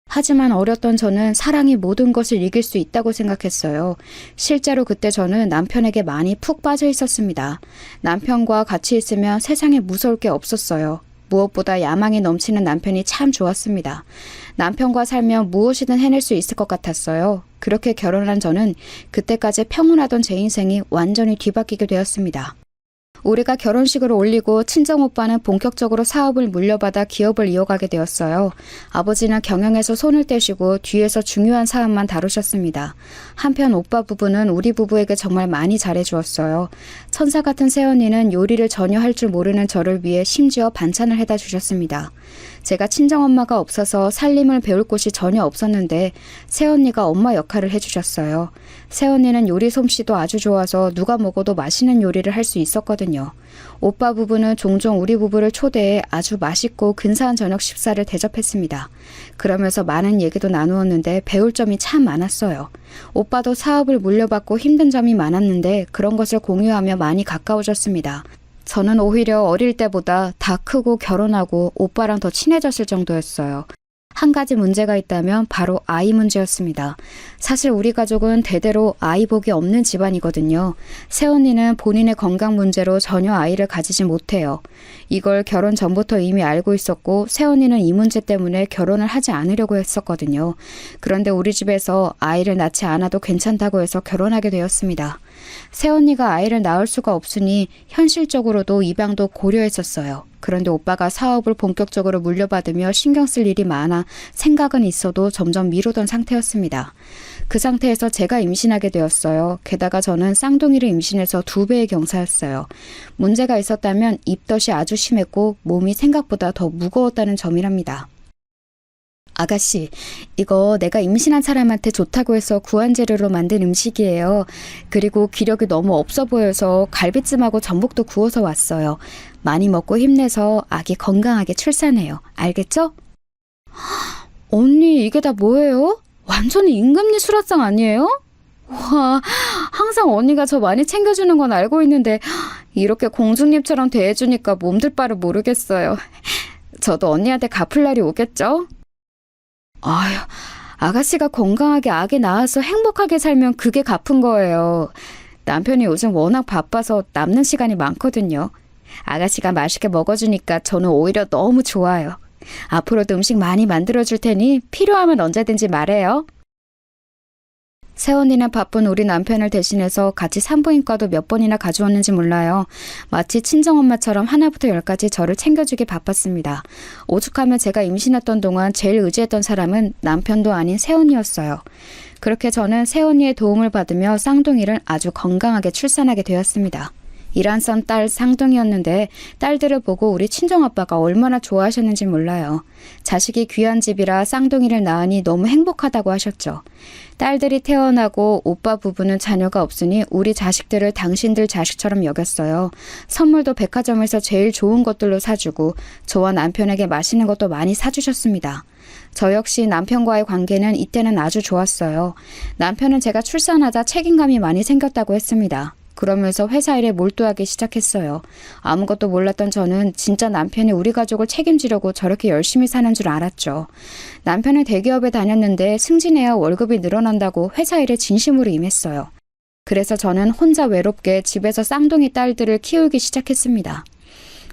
[SPEAKER 2] 하지만 어렸던 저는 사랑이 모든 것을 이길 수 있다고 생각했어요. 실제로 그때 저는 남편에게 많이 푹 빠져 있었습니다. 남편과 같이 있으면 세상에 무서울 게 없었어요. 무엇보다 야망이 넘치는 남편이 참 좋았습니다. 남편과 살면 무엇이든 해낼 수 있을 것 같았어요. 그렇게 결혼한 저는 그때까지 평온하던 제 인생이 완전히 뒤바뀌게 되었습니다. 우리가 결혼식을 올리고 친정오빠는 본격적으로 사업을 물려받아 기업을 이어가게 되었어요. 아버지는 경영에서 손을 떼시고 뒤에서 중요한 사업만 다루셨습니다. 한편 오빠 부부는 우리 부부에게 정말 많이 잘해주었어요. 천사 같은 새언니는 요리를 전혀 할 줄 모르는 저를 위해 심지어 반찬을 해다 주셨습니다. 제가 친정엄마가 없어서 살림을 배울 곳이 전혀 없었는데 새언니가 엄마 역할을 해주셨어요. 새언니는 요리 솜씨도 아주 좋아서 누가 먹어도 맛있는 요리를 할 수 있었거든요. 오빠 부부는 종종 우리 부부를 초대해 아주 맛있고 근사한 저녁 식사를 대접했습니다. 그러면서 많은 얘기도 나누었는데 배울 점이 참 많았어요. 오빠도 사업을 물려받고 힘든 점이 많았는데 그런 것을 공유하며 많이 가까워졌습니다. 저는 오히려 어릴 때보다 다 크고 결혼하고 오빠랑 더 친해졌을 정도였어요. 한 가지 문제가 있다면 바로 아이 문제였습니다. 사실 우리 가족은 대대로 아이 복이 없는 집안이거든요. 새언니는 본인의 건강 문제로 전혀 아이를 가지지 못해요. 이걸 결혼 전부터 이미 알고 있었고 새언니는 이 문제 때문에 결혼을 하지 않으려고 했었거든요. 그런데 우리 집에서 아이를 낳지 않아도 괜찮다고 해서 결혼하게 되었습니다. 새언니가 아이를 낳을 수가 없으니 현실적으로도 입양도 고려했었어요. 그런데 오빠가 사업을 본격적으로 물려받으며 신경 쓸 일이 많아 생각은 있어도 점점 미루던 상태였습니다. 그 상태에서 제가 임신하게 되었어요. 게다가 저는 쌍둥이를 임신해서 2배의 경사였어요. 문제가 있었다면 입덧이 아주 심했고 몸이 생각보다 더 무거웠다는 점이랍니다. 아가씨, 이거 내가 임신한 사람한테 좋다고 해서 구한 재료로 만든 음식이에요. 그리고 기력이 너무 없어 보여서 갈비찜하고 전복도 구워서 왔어요. 많이 먹고 힘내서 아기 건강하게 출산해요. 알겠죠? 언니, 이게 다 뭐예요? 완전히 임금님 수라상 아니에요? 와, 항상 언니가 저 많이 챙겨주는 건 알고 있는데 이렇게 공주님처럼 대해주니까 몸둘 바를 모르겠어요. 저도 언니한테 갚을 날이 오겠죠? 아휴, 아가씨가 건강하게 아기 낳아서 행복하게 살면 그게 갚은 거예요. 남편이 요즘 워낙 바빠서 남는 시간이 많거든요. 아가씨가 맛있게 먹어주니까 저는 오히려 너무 좋아요. 앞으로도 음식 많이 만들어줄 테니 필요하면 언제든지 말해요. 새언니는 바쁜 우리 남편을 대신해서 같이 산부인과도 몇 번이나 가주었는지 몰라요. 마치 친정엄마처럼 하나부터 열까지 저를 챙겨주기 바빴습니다. 오죽하면 제가 임신했던 동안 제일 의지했던 사람은 남편도 아닌 새언니였어요. 그렇게 저는 새언니의 도움을 받으며 쌍둥이를 아주 건강하게 출산하게 되었습니다. 일한선 딸 쌍둥이였는데 딸들을 보고 우리 친정아빠가 얼마나 좋아하셨는지 몰라요. 자식이 귀한 집이라 쌍둥이를 낳으니 너무 행복하다고 하셨죠. 딸들이 태어나고 오빠 부부는 자녀가 없으니 우리 자식들을 당신들 자식처럼 여겼어요. 선물도 백화점에서 제일 좋은 것들로 사주고 저와 남편에게 맛있는 것도 많이 사주셨습니다. 저 역시 남편과의 관계는 이때는 아주 좋았어요. 남편은 제가 출산하자 책임감이 많이 생겼다고 했습니다. 그러면서 회사 일에 몰두하기 시작했어요. 아무것도 몰랐던 저는 진짜 남편이 우리 가족을 책임지려고 저렇게 열심히 사는 줄 알았죠. 남편은 대기업에 다녔는데 승진해야 월급이 늘어난다고 회사 일에 진심으로 임했어요. 그래서 저는 혼자 외롭게 집에서 쌍둥이 딸들을 키우기 시작했습니다.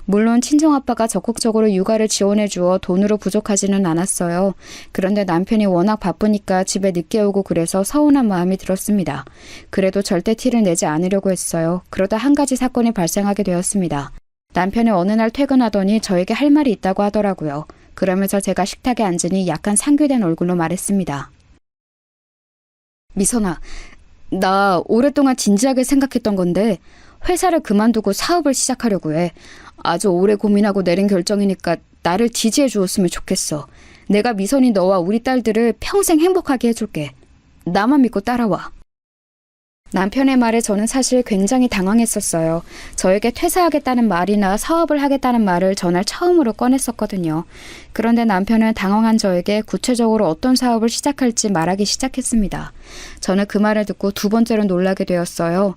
[SPEAKER 2] 물론 친정아빠가 적극적으로 육아를 지원해 주어 돈으로 부족하지는 않았어요. 그런데 남편이 워낙 바쁘니까 집에 늦게 오고 그래서 서운한 마음이 들었습니다. 그래도 절대 티를 내지 않으려고 했어요. 그러다 한 가지 사건이 발생하게 되었습니다. 남편이 어느 날 퇴근하더니 저에게 할 말이 있다고 하더라고요. 그러면서 제가 식탁에 앉으니 약간 상규된 얼굴로 말했습니다. 미선아, 나 오랫동안 진지하게 생각했던 건데 회사를 그만두고 사업을 시작하려고 해. 아주 오래 고민하고 내린 결정이니까 나를 지지해 주었으면 좋겠어. 내가 미선이 너와 우리 딸들을 평생 행복하게 해줄게. 나만 믿고 따라와. 남편의 말에 저는 사실 굉장히 당황했었어요. 저에게 퇴사하겠다는 말이나 사업을 하겠다는 말을 전날 처음으로 꺼냈었거든요. 그런데 남편은 당황한 저에게 구체적으로 어떤 사업을 시작할지 말하기 시작했습니다. 저는 그 말을 듣고 두 번째로 놀라게 되었어요.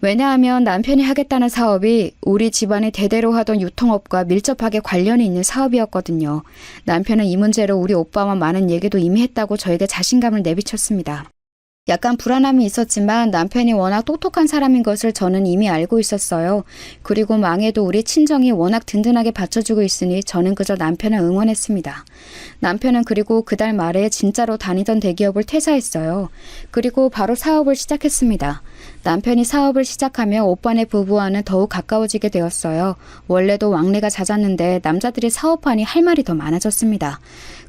[SPEAKER 2] 왜냐하면 남편이 하겠다는 사업이 우리 집안이 대대로 하던 유통업과 밀접하게 관련이 있는 사업이었거든요. 남편은 이 문제로 우리 오빠와 많은 얘기도 이미 했다고 저에게 자신감을 내비쳤습니다. 약간 불안함이 있었지만 남편이 워낙 똑똑한 사람인 것을 저는 이미 알고 있었어요. 그리고 망해도 우리 친정이 워낙 든든하게 받쳐주고 있으니 저는 그저 남편을 응원했습니다. 남편은 그리고 그달 말에 진짜로 다니던 대기업을 퇴사했어요. 그리고 바로 사업을 시작했습니다. 남편이 사업을 시작하며 오빠네 부부와는 더욱 가까워지게 되었어요. 원래도 왕래가 잦았는데 남자들이 사업하니 할 말이 더 많아졌습니다.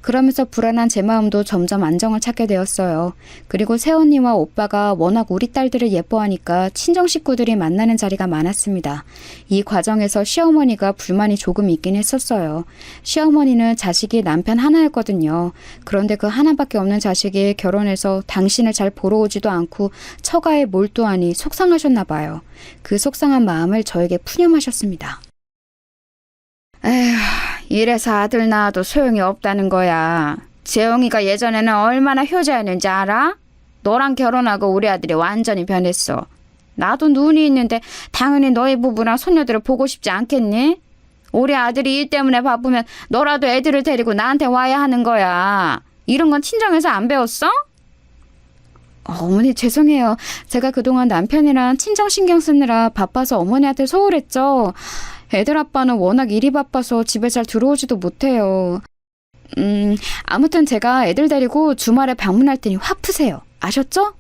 [SPEAKER 2] 그러면서 불안한 제 마음도 점점 안정을 찾게 되었어요. 그리고 새언니와 오빠가 워낙 우리 딸들을 예뻐하니까 친정 식구들이 만나는 자리가 많았습니다. 이 과정에서 시어머니가 불만이 조금 있긴 했었어요. 시어머니는 자식이 남편 하나였거든요. 그런데 그 하나밖에 없는 자식이 결혼해서 당신을 잘 보러 오지도 않고 처가에 몰두하니 속상하셨나 봐요. 그 속상한 마음을 저에게 푸념하셨습니다. 에휴, 이래서 아들 낳아도 소용이 없다는 거야. 재영이가 예전에는 얼마나 효자였는지 알아? 너랑 결혼하고 우리 아들이 완전히 변했어. 나도 눈이 있는데 당연히 너희 부부랑 손녀들을 보고 싶지 않겠니? 우리 아들이 일 때문에 바쁘면 너라도 애들을 데리고 나한테 와야 하는 거야. 이런 건 친정에서 안 배웠어? 어머니 죄송해요. 제가 그동안 남편이랑 친정 신경 쓰느라 바빠서 어머니한테 소홀했죠. 애들 아빠는 워낙 일이 바빠서 집에 잘 들어오지도 못해요. 아무튼 제가 애들 데리고 주말에 방문할 테니 확 푸세요. 아셨죠?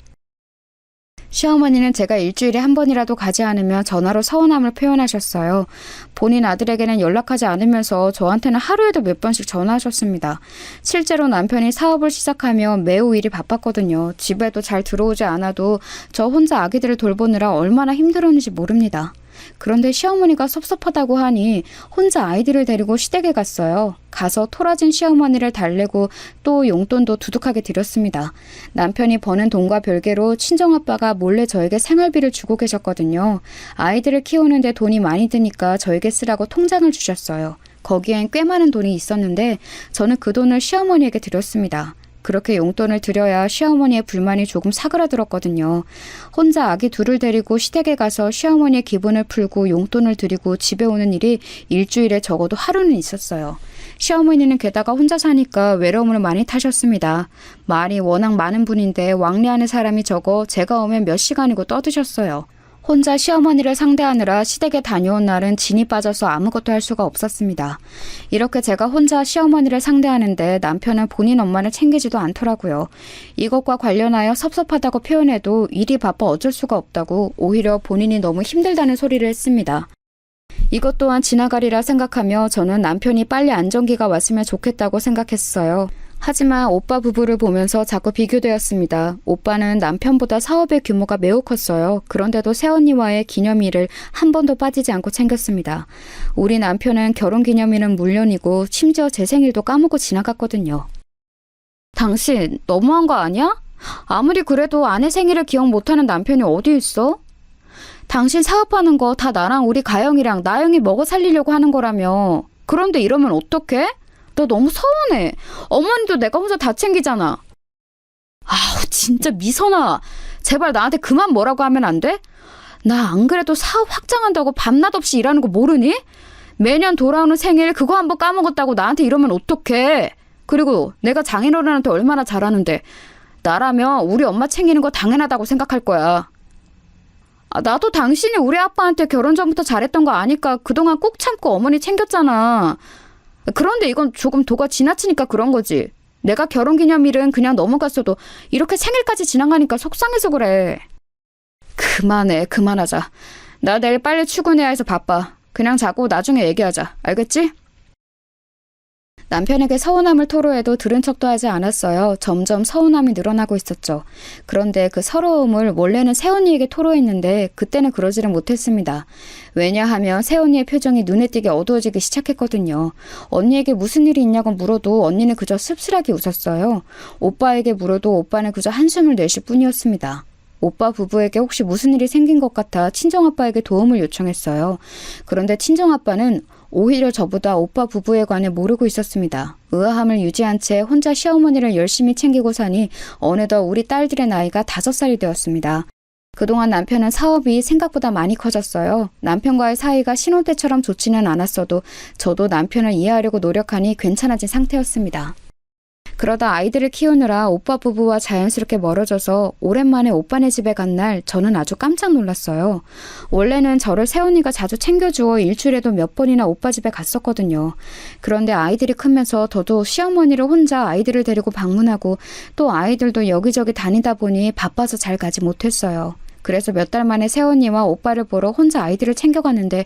[SPEAKER 2] 시어머니는 제가 일주일에 한 번이라도 가지 않으면 전화로 서운함을 표현하셨어요. 본인 아들에게는 연락하지 않으면서 저한테는 하루에도 몇 번씩 전화하셨습니다. 실제로 남편이 사업을 시작하며 매우 일이 바빴거든요. 집에도 잘 들어오지 않아도 저 혼자 아기들을 돌보느라 얼마나 힘들었는지 모릅니다. 그런데 시어머니가 섭섭하다고 하니 혼자 아이들을 데리고 시댁에 갔어요. 가서 토라진 시어머니를 달래고 또 용돈도 두둑하게 드렸습니다. 남편이 버는 돈과 별개로 친정아빠가 몰래 저에게 생활비를 주고 계셨거든요. 아이들을 키우는데 돈이 많이 드니까 저에게 쓰라고 통장을 주셨어요. 거기엔 꽤 많은 돈이 있었는데 저는 그 돈을 시어머니에게 드렸습니다. 그렇게 용돈을 드려야 시어머니의 불만이 조금 사그라들었거든요. 혼자 아기 둘을 데리고 시댁에 가서 시어머니의 기분을 풀고 용돈을 드리고 집에 오는 일이 일주일에 적어도 하루는 있었어요. 시어머니는 게다가 혼자 사니까 외로움을 많이 타셨습니다. 말이 워낙 많은 분인데 왕래하는 사람이 적어 제가 오면 몇 시간이고 떠드셨어요. 혼자 시어머니를 상대하느라 시댁에 다녀온 날은 진이 빠져서 아무것도 할 수가 없었습니다. 이렇게 제가 혼자 시어머니를 상대하는데 남편은 본인 엄마를 챙기지도 않더라고요. 이것과 관련하여 섭섭하다고 표현해도 일이 바빠 어쩔 수가 없다고 오히려 본인이 너무 힘들다는 소리를 했습니다. 이것 또한 지나가리라 생각하며 저는 남편이 빨리 안정기가 왔으면 좋겠다고 생각했어요. 하지만 오빠 부부를 보면서 자꾸 비교되었습니다. 오빠는 남편보다 사업의 규모가 매우 컸어요. 그런데도 새언니와의 기념일을 한 번도 빠지지 않고 챙겼습니다. 우리 남편은 결혼기념일은 물론이고 심지어 제 생일도 까먹고 지나갔거든요. 당신 너무한 거 아니야? 아무리 그래도 아내 생일을 기억 못하는 남편이 어디 있어? 당신 사업하는 거 다 나랑 우리 가영이랑 나영이 먹어 살리려고 하는 거라며. 그런데 이러면 어떡해? 나 너무 서운해. 어머니도 내가 혼자 다 챙기잖아. 아우, 진짜 미선아. 제발 나한테 그만 뭐라고 하면 안 돼? 나 안 그래도 사업 확장한다고 밤낮 없이 일하는 거 모르니? 매년 돌아오는 생일 그거 한번 까먹었다고 나한테 이러면 어떡해. 그리고 내가 장인어른한테 얼마나 잘하는데 나라면 우리 엄마 챙기는 거 당연하다고 생각할 거야. 나도 당신이 우리 아빠한테 결혼 전부터 잘했던 거 아니까 그동안 꾹 참고 어머니 챙겼잖아. 그런데 이건 조금 도가 지나치니까 그런 거지. 내가 결혼기념일은 그냥 넘어갔어도 이렇게 생일까지 지나가니까 속상해서 그래. 그만해, 그만하자. 나 내일 빨리 출근해야 해서 바빠. 그냥 자고 나중에 얘기하자. 알겠지? 남편에게 서운함을 토로해도 들은 척도 하지 않았어요. 점점 서운함이 늘어나고 있었죠. 그런데 그 서러움을 원래는 새언니에게 토로했는데 그때는 그러지를 못했습니다. 왜냐하면 새언니의 표정이 눈에 띄게 어두워지기 시작했거든요. 언니에게 무슨 일이 있냐고 물어도 언니는 그저 씁쓸하게 웃었어요. 오빠에게 물어도 오빠는 그저 한숨을 내쉴 뿐이었습니다. 오빠 부부에게 혹시 무슨 일이 생긴 것 같아 친정아빠에게 도움을 요청했어요. 그런데 친정아빠는 오히려 저보다 오빠 부부에 관해 모르고 있었습니다. 의아함을 유지한 채 혼자 시어머니를 열심히 챙기고 사니 어느덧 우리 딸들의 나이가 5살이 되었습니다. 그동안 남편은 사업이 생각보다 많이 커졌어요. 남편과의 사이가 신혼 때처럼 좋지는 않았어도 저도 남편을 이해하려고 노력하니 괜찮아진 상태였습니다. 그러다 아이들을 키우느라 오빠 부부와 자연스럽게 멀어져서 오랜만에 오빠네 집에 간 날 저는 아주 깜짝 놀랐어요. 원래는 저를 새언니가 자주 챙겨주어 일주일에도 몇 번이나 오빠 집에 갔었거든요. 그런데 아이들이 크면서 저도 시어머니를 혼자 아이들을 데리고 방문하고 또 아이들도 여기저기 다니다 보니 바빠서 잘 가지 못했어요. 그래서 몇 달 만에 새언니와 오빠를 보러 혼자 아이들을 챙겨갔는데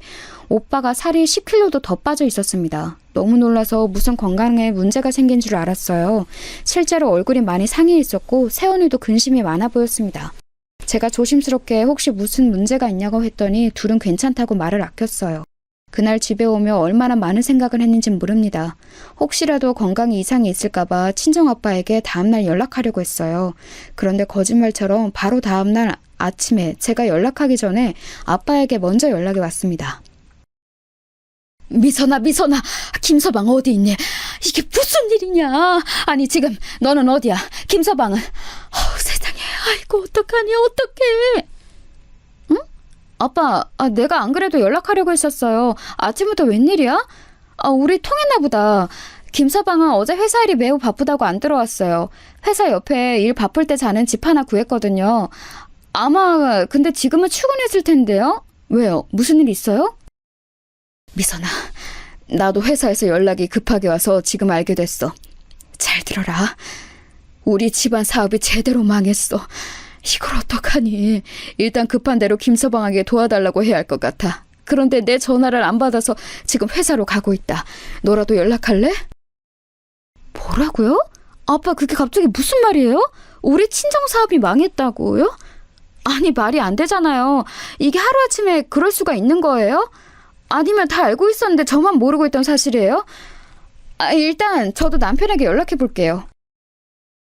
[SPEAKER 2] 오빠가 살이 10kg도 더 빠져 있었습니다. 너무 놀라서 무슨 건강에 문제가 생긴 줄 알았어요. 실제로 얼굴이 많이 상해 있었고 새언니도 근심이 많아 보였습니다. 제가 조심스럽게 혹시 무슨 문제가 있냐고 했더니 둘은 괜찮다고 말을 아꼈어요. 그날 집에 오며 얼마나 많은 생각을 했는진 모릅니다. 혹시라도 건강에 이상이 있을까봐 친정아빠에게 다음날 연락하려고 했어요. 그런데 거짓말처럼 바로 다음날 아침에 제가 연락하기 전에 아빠에게 먼저 연락이 왔습니다. 미선아, 김서방 어디 있니? 이게 무슨 일이냐? 아니 지금 너는 어디야? 김서방은? 세상에, 아이고 어떡하니 어떡해. 응? 아빠, 내가 안 그래도 연락하려고 했었어요. 아침부터 웬일이야? 우리 통했나 보다. 김서방은 어제 회사 일이 매우 바쁘다고 안 들어왔어요. 회사 옆에 일 바쁠 때 자는 집 하나 구했거든요. 아마 근데 지금은 출근했을 텐데요? 왜요? 무슨 일 있어요? 미선아, 나도 회사에서 연락이 급하게 와서 지금 알게 됐어. 잘 들어라. 우리 집안 사업이 제대로 망했어. 이걸 어떡하니? 일단 급한 대로 김서방에게 도와달라고 해야 할 것 같아. 그런데 내 전화를 안 받아서 지금 회사로 가고 있다. 너라도 연락할래? 뭐라고요? 아빠 그게 갑자기 무슨 말이에요? 우리 친정 사업이 망했다고요? 아니 말이 안 되잖아요. 이게 하루아침에 그럴 수가 있는 거예요? 아니면 다 알고 있었는데 저만 모르고 있던 사실이에요? 일단 저도 남편에게 연락해 볼게요.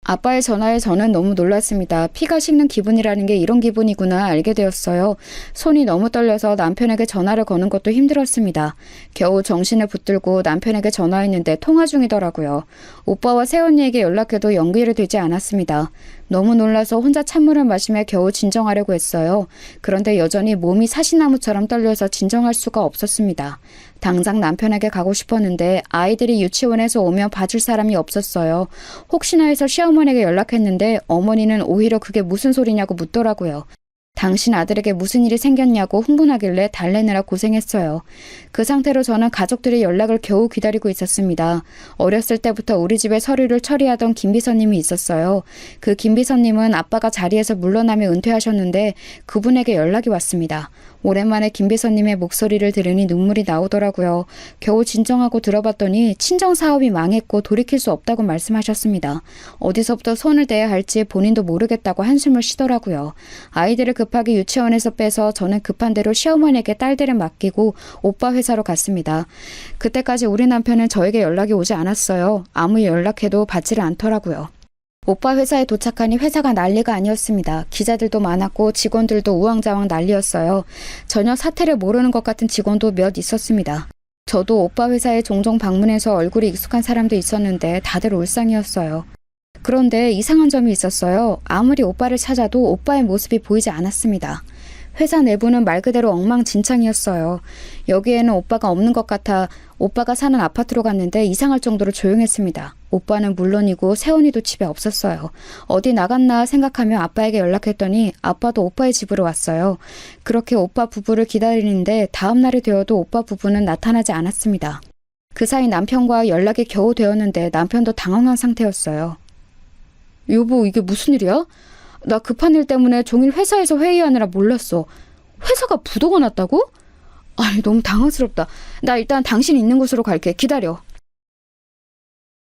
[SPEAKER 2] 아빠의 전화에 저는 너무 놀랐습니다. 피가 식는 기분이라는 게 이런 기분이구나 알게 되었어요. 손이 너무 떨려서 남편에게 전화를 거는 것도 힘들었습니다. 겨우 정신을 붙들고 남편에게 전화했는데 통화 중이더라고요. 오빠와 새언니에게 연락해도 연결이 되지 않았습니다. 너무 놀라서 혼자 찬물을 마시며 겨우 진정하려고 했어요. 그런데 여전히 몸이 사시나무처럼 떨려서 진정할 수가 없었습니다. 당장 남편에게 가고 싶었는데 아이들이 유치원에서 오면 봐줄 사람이 없었어요. 혹시나 해서 시어머니에게 연락했는데 어머니는 오히려 그게 무슨 소리냐고 묻더라고요. 당신 아들에게 무슨 일이 생겼냐고 흥분하길래 달래느라 고생했어요. 그 상태로 저는 가족들의 연락을 겨우 기다리고 있었습니다. 어렸을 때부터 우리 집에 서류를 처리하던 김비서님이 있었어요. 그 김비서님은 아빠가 자리에서 물러나며 은퇴하셨는데 그분에게 연락이 왔습니다. 오랜만에 김비서님의 목소리를 들으니 눈물이 나오더라고요. 겨우 진정하고 들어봤더니 친정 사업이 망했고 돌이킬 수 없다고 말씀하셨습니다. 어디서부터 손을 대야 할지 본인도 모르겠다고 한숨을 쉬더라고요. 아이들을 급하게 유치원에서 빼서 저는 급한 대로 시어머니에게 딸들을 맡기고 오빠 회사로 갔습니다. 그때까지 우리 남편은 저에게 연락이 오지 않았어요. 아무리 연락해도 받지를 않더라고요. 오빠 회사에 도착하니 회사가 난리가 아니었습니다. 기자들도 많았고 직원들도 우왕좌왕 난리였어요. 전혀 사태를 모르는 것 같은 직원도 몇 있었습니다. 저도 오빠 회사에 종종 방문해서 얼굴이 익숙한 사람도 있었는데 다들 울상이었어요. 그런데 이상한 점이 있었어요. 아무리 오빠를 찾아도 오빠의 모습이 보이지 않았습니다. 회사 내부는 말 그대로 엉망진창이었어요. 여기에는 오빠가 없는 것 같아 오빠가 사는 아파트로 갔는데 이상할 정도로 조용했습니다. 오빠는 물론이고 세원이도 집에 없었어요. 어디 나갔나 생각하며 아빠에게 연락했더니 아빠도 오빠의 집으로 왔어요. 그렇게 오빠 부부를 기다리는데 다음 날이 되어도 오빠 부부는 나타나지 않았습니다. 그 사이 남편과 연락이 겨우 되었는데 남편도 당황한 상태였어요. 여보, 이게 무슨 일이야? 나 급한 일 때문에 종일 회사에서 회의하느라 몰랐어. 회사가 부도가 났다고? 아니, 너무 당황스럽다. 나 일단 당신 있는 곳으로 갈게. 기다려.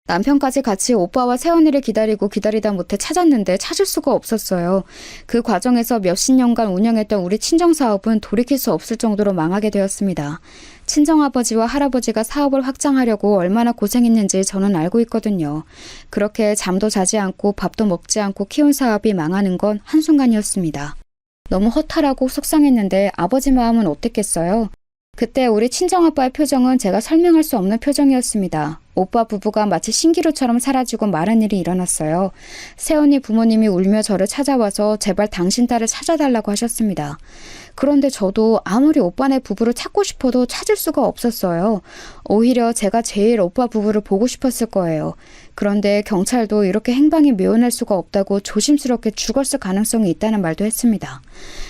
[SPEAKER 2] 남편까지 같이 오빠와 세원이를 기다리다 못해 찾았는데 찾을 수가 없었어요. 그 과정에서 몇십 년간 운영했던 우리 친정사업은 돌이킬 수 없을 정도로 망하게 되었습니다. 친정아버지와 할아버지가 사업을 확장하려고 얼마나 고생했는지 저는 알고 있거든요. 그렇게 잠도 자지 않고 밥도 먹지 않고 키운 사업이 망하는 건 한순간이었습니다. 너무 허탈하고 속상했는데 아버지 마음은 어땠겠어요? 그때 우리 친정아빠의 표정은 제가 설명할 수 없는 표정이었습니다. 오빠 부부가 마치 신기루처럼 사라지고 마른 일이 일어났어요. 세연이 부모님이 울며 저를 찾아와서 제발 당신 딸을 찾아달라고 하셨습니다. 그런데 저도 아무리 오빠네 부부를 찾고 싶어도 찾을 수가 없었어요. 오히려 제가 제일 오빠 부부를 보고 싶었을 거예요. 그런데 경찰도 이렇게 행방이 묘연할 수가 없다고 조심스럽게 죽었을 가능성이 있다는 말도 했습니다.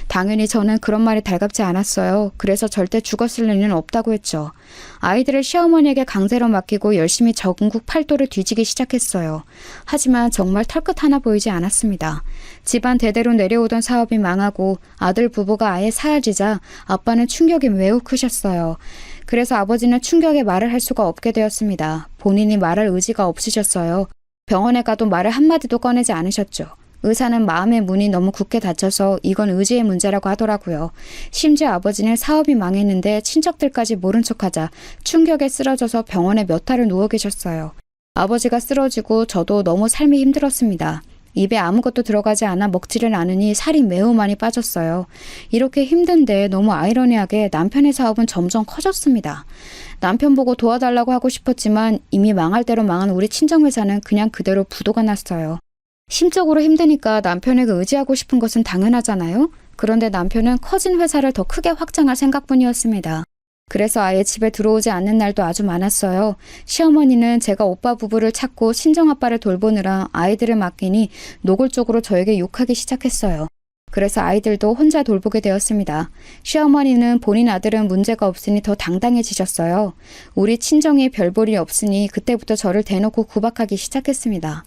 [SPEAKER 2] 당연히 저는 그런 말이 달갑지 않았어요. 그래서 절대 죽었을 리는 없다고 했죠. 아이들을 시어머니에게 강제로 맡기고 열심히 전국 팔도를 뒤지기 시작했어요. 하지만 정말 털끝 하나 보이지 않았습니다. 집안 대대로 내려오던 사업이 망하고 아들 부부가 아예 사라지자 아빠는 충격이 매우 크셨어요. 그래서 아버지는 충격에 말을 할 수가 없게 되었습니다. 본인이 말할 의지가 없으셨어요. 병원에 가도 말을 한마디도 꺼내지 않으셨죠. 의사는 마음의 문이 너무 굳게 닫혀서 이건 의지의 문제라고 하더라고요. 심지어 아버지는 사업이 망했는데 친척들까지 모른 척하자 충격에 쓰러져서 병원에 몇 달을 누워 계셨어요. 아버지가 쓰러지고 저도 너무 삶이 힘들었습니다. 입에 아무것도 들어가지 않아 먹지를 않으니 살이 매우 많이 빠졌어요. 이렇게 힘든데 너무 아이러니하게 남편의 사업은 점점 커졌습니다. 남편 보고 도와달라고 하고 싶었지만 이미 망할 대로 망한 우리 친정회사는 그냥 그대로 부도가 났어요. 심적으로 힘드니까 남편에게 의지하고 싶은 것은 당연하잖아요. 그런데 남편은 커진 회사를 더 크게 확장할 생각뿐이었습니다. 그래서 아예 집에 들어오지 않는 날도 아주 많았어요. 시어머니는 제가 오빠 부부를 찾고 친정아빠를 돌보느라 아이들을 맡기니 노골적으로 저에게 욕하기 시작했어요. 그래서 아이들도 혼자 돌보게 되었습니다. 시어머니는 본인 아들은 문제가 없으니 더 당당해지셨어요. 우리 친정에 별 볼이 없으니 그때부터 저를 대놓고 구박하기 시작했습니다.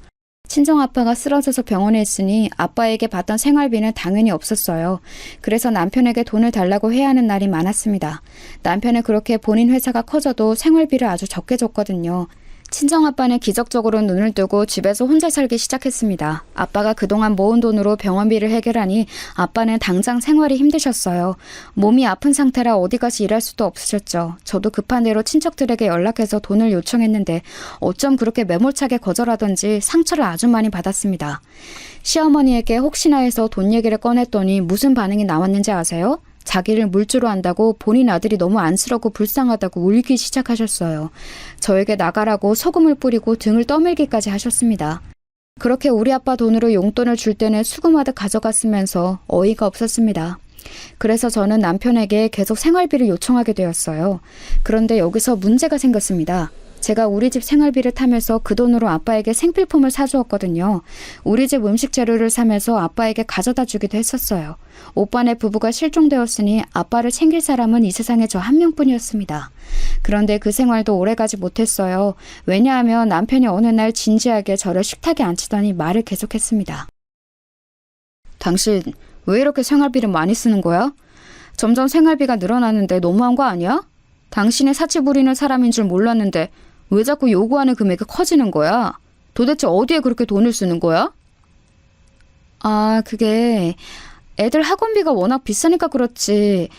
[SPEAKER 2] 친정아빠가 쓰러져서 병원에 있으니 아빠에게 받던 생활비는 당연히 없었어요. 그래서 남편에게 돈을 달라고 해야 하는 날이 많았습니다. 남편은 그렇게 본인 회사가 커져도 생활비를 아주 적게 줬거든요. 친정아빠는 기적적으로 눈을 뜨고 집에서 혼자 살기 시작했습니다. 아빠가 그동안 모은 돈으로 병원비를 해결하니 아빠는 당장 생활이 힘드셨어요. 몸이 아픈 상태라 어디 가서 일할 수도 없으셨죠. 저도 급한 대로 친척들에게 연락해서 돈을 요청했는데 어쩜 그렇게 매몰차게 거절하던지 상처를 아주 많이 받았습니다. 시어머니에게 혹시나 해서 돈 얘기를 꺼냈더니 무슨 반응이 나왔는지 아세요? 자기를 물주로 한다고 본인 아들이 너무 안쓰럽고 불쌍하다고 울기 시작하셨어요. 저에게 나가라고 소금을 뿌리고 등을 떠밀기까지 하셨습니다. 그렇게 우리 아빠 돈으로 용돈을 줄 때는 수금하듯 가져갔으면서 어이가 없었습니다. 그래서 저는 남편에게 계속 생활비를 요청하게 되었어요. 그런데 여기서 문제가 생겼습니다. 제가 우리 집 생활비를 타면서 그 돈으로 아빠에게 생필품을 사주었거든요. 우리 집 음식 재료를 사면서 아빠에게 가져다 주기도 했었어요. 오빠네 부부가 실종되었으니 아빠를 챙길 사람은 이 세상에 저 한 명뿐이었습니다. 그런데 그 생활도 오래가지 못했어요. 왜냐하면 남편이 어느 날 진지하게 저를 식탁에 앉히더니 말을 계속했습니다. 당신 왜 이렇게 생활비를 많이 쓰는 거야? 점점 생활비가 늘어나는데 너무한 거 아니야? 당신이 사치 부리는 사람인 줄 몰랐는데 왜 자꾸 요구하는 금액이 커지는 거야? 도대체 어디에 그렇게 돈을 쓰는 거야? 아, 그게 애들 학원비가 워낙 비싸니까 그렇지.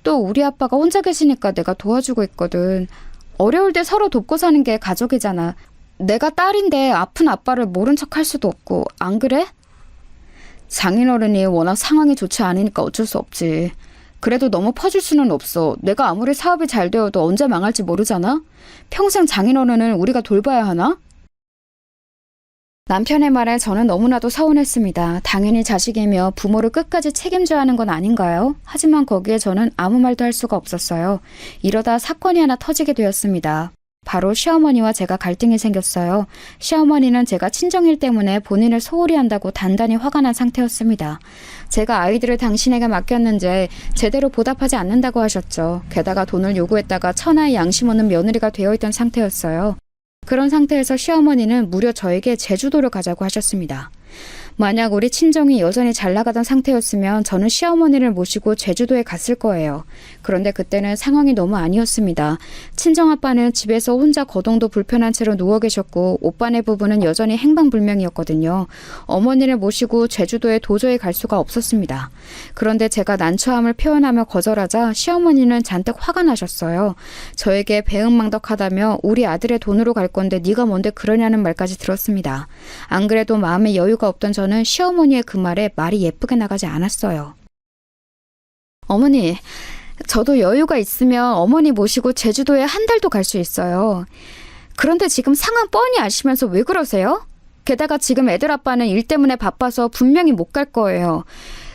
[SPEAKER 2] 또 우리 아빠가 혼자 계시니까 내가 도와주고 있거든. 어려울 때 서로 돕고 사는 게 가족이잖아. 내가 딸인데 아픈 아빠를 모른 척 할 수도 없고, 안 그래? 장인어른이 워낙 상황이 좋지 않으니까 어쩔 수 없지. 그래도 너무 퍼줄 수는 없어. 내가 아무리 사업이 잘 되어도 언제 망할지 모르잖아? 평생 장인어른을 우리가 돌봐야 하나? 남편의 말에 저는 너무나도 서운했습니다. 당연히 자식이며 부모를 끝까지 책임져야 하는 건 아닌가요? 하지만 거기에 저는 아무 말도 할 수가 없었어요. 이러다 사건이 하나 터지게 되었습니다. 바로 시어머니와 제가 갈등이 생겼어요. 시어머니는 제가 친정일 때문에 본인을 소홀히 한다고 단단히 화가 난 상태였습니다. 제가 아이들을 당신에게 맡겼는데 제대로 보답하지 않는다고 하셨죠. 게다가 돈을 요구했다가 천하의 양심 없는 며느리가 되어 있던 상태였어요. 그런 상태에서 시어머니는 무려 저에게 제주도를 가자고 하셨습니다. 만약 우리 친정이 여전히 잘 나가던 상태였으면 저는 시어머니를 모시고 제주도에 갔을 거예요. 그런데 그때는 상황이 너무 아니었습니다. 친정아빠는 집에서 혼자 거동도 불편한 채로 누워 계셨고 오빠네 부부는 여전히 행방불명이었거든요. 어머니를 모시고 제주도에 도저히 갈 수가 없었습니다. 그런데 제가 난처함을 표현하며 거절하자 시어머니는 잔뜩 화가 나셨어요. 저에게 배은망덕하다며 우리 아들의 돈으로 갈 건데 네가 뭔데 그러냐는 말까지 들었습니다. 안 그래도 마음에 여유가 없던 저는 시어머니의 그 말에 말이 예쁘게 나가지 않았어요. 어머니, 저도 여유가 있으면 어머니 모시고 제주도에 한 달도 갈 수 있어요. 그런데 지금 상황 뻔히 아시면서 왜 그러세요? 게다가 지금 애들 아빠는 일 때문에 바빠서 분명히 못 갈 거예요.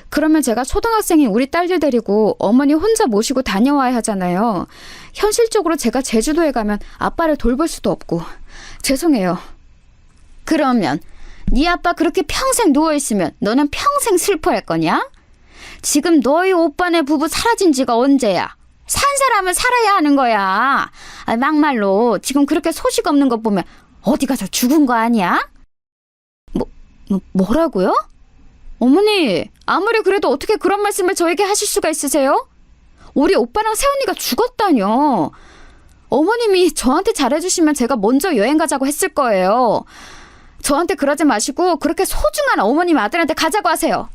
[SPEAKER 2] 그러면 제가 초등학생인 우리 딸들 데리고 어머니 혼자 모시고 다녀와야 하잖아요. 현실적으로 제가 제주도에 가면 아빠를 돌볼 수도 없고. 죄송해요. 그러면 네 아빠 그렇게 평생 누워있으면 너는 평생 슬퍼할 거냐? 지금 너희 오빠네 부부 사라진 지가 언제야? 산 사람은 살아야 하는 거야. 막말로 지금 그렇게 소식 없는 거 보면 어디 가서 죽은 거 아니야? 뭐라고요? 어머니, 아무리 그래도 어떻게 그런 말씀을 저에게 하실 수가 있으세요? 우리 오빠랑 새언니가 죽었다뇨. 어머님이 저한테 잘해주시면 제가 먼저 여행 가자고 했을 거예요. 저한테 그러지 마시고 그렇게 소중한 어머님 아들한테 가자고 하세요.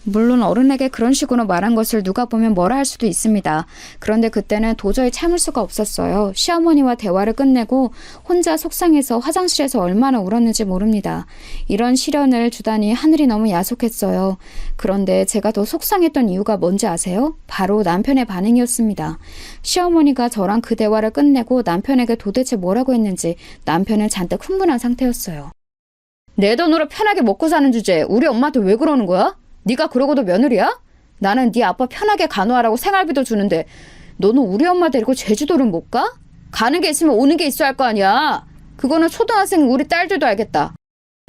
[SPEAKER 2] 물론 어른에게 그런 식으로 말한 것을 누가 보면 뭐라 할 수도 있습니다. 그런데 그때는 도저히 참을 수가 없었어요. 시어머니와 대화를 끝내고 혼자 속상해서 화장실에서 얼마나 울었는지 모릅니다. 이런 시련을 주다니 하늘이 너무 야속했어요. 그런데 제가 더 속상했던 이유가 뭔지 아세요? 바로 남편의 반응이었습니다. 시어머니가 저랑 그 대화를 끝내고 남편에게 도대체 뭐라고 했는지 남편은 잔뜩 흥분한 상태였어요. 내 돈으로 편하게 먹고 사는 주제에 우리 엄마한테 왜 그러는 거야? 네가 그러고도 며느리야? 나는 네 아빠 편하게 간호하라고 생활비도 주는데 너는 우리 엄마 데리고 제주도를 못 가? 가는 게 있으면 오는 게 있어야 할 거 아니야. 그거는 초등학생 우리 딸들도 알겠다.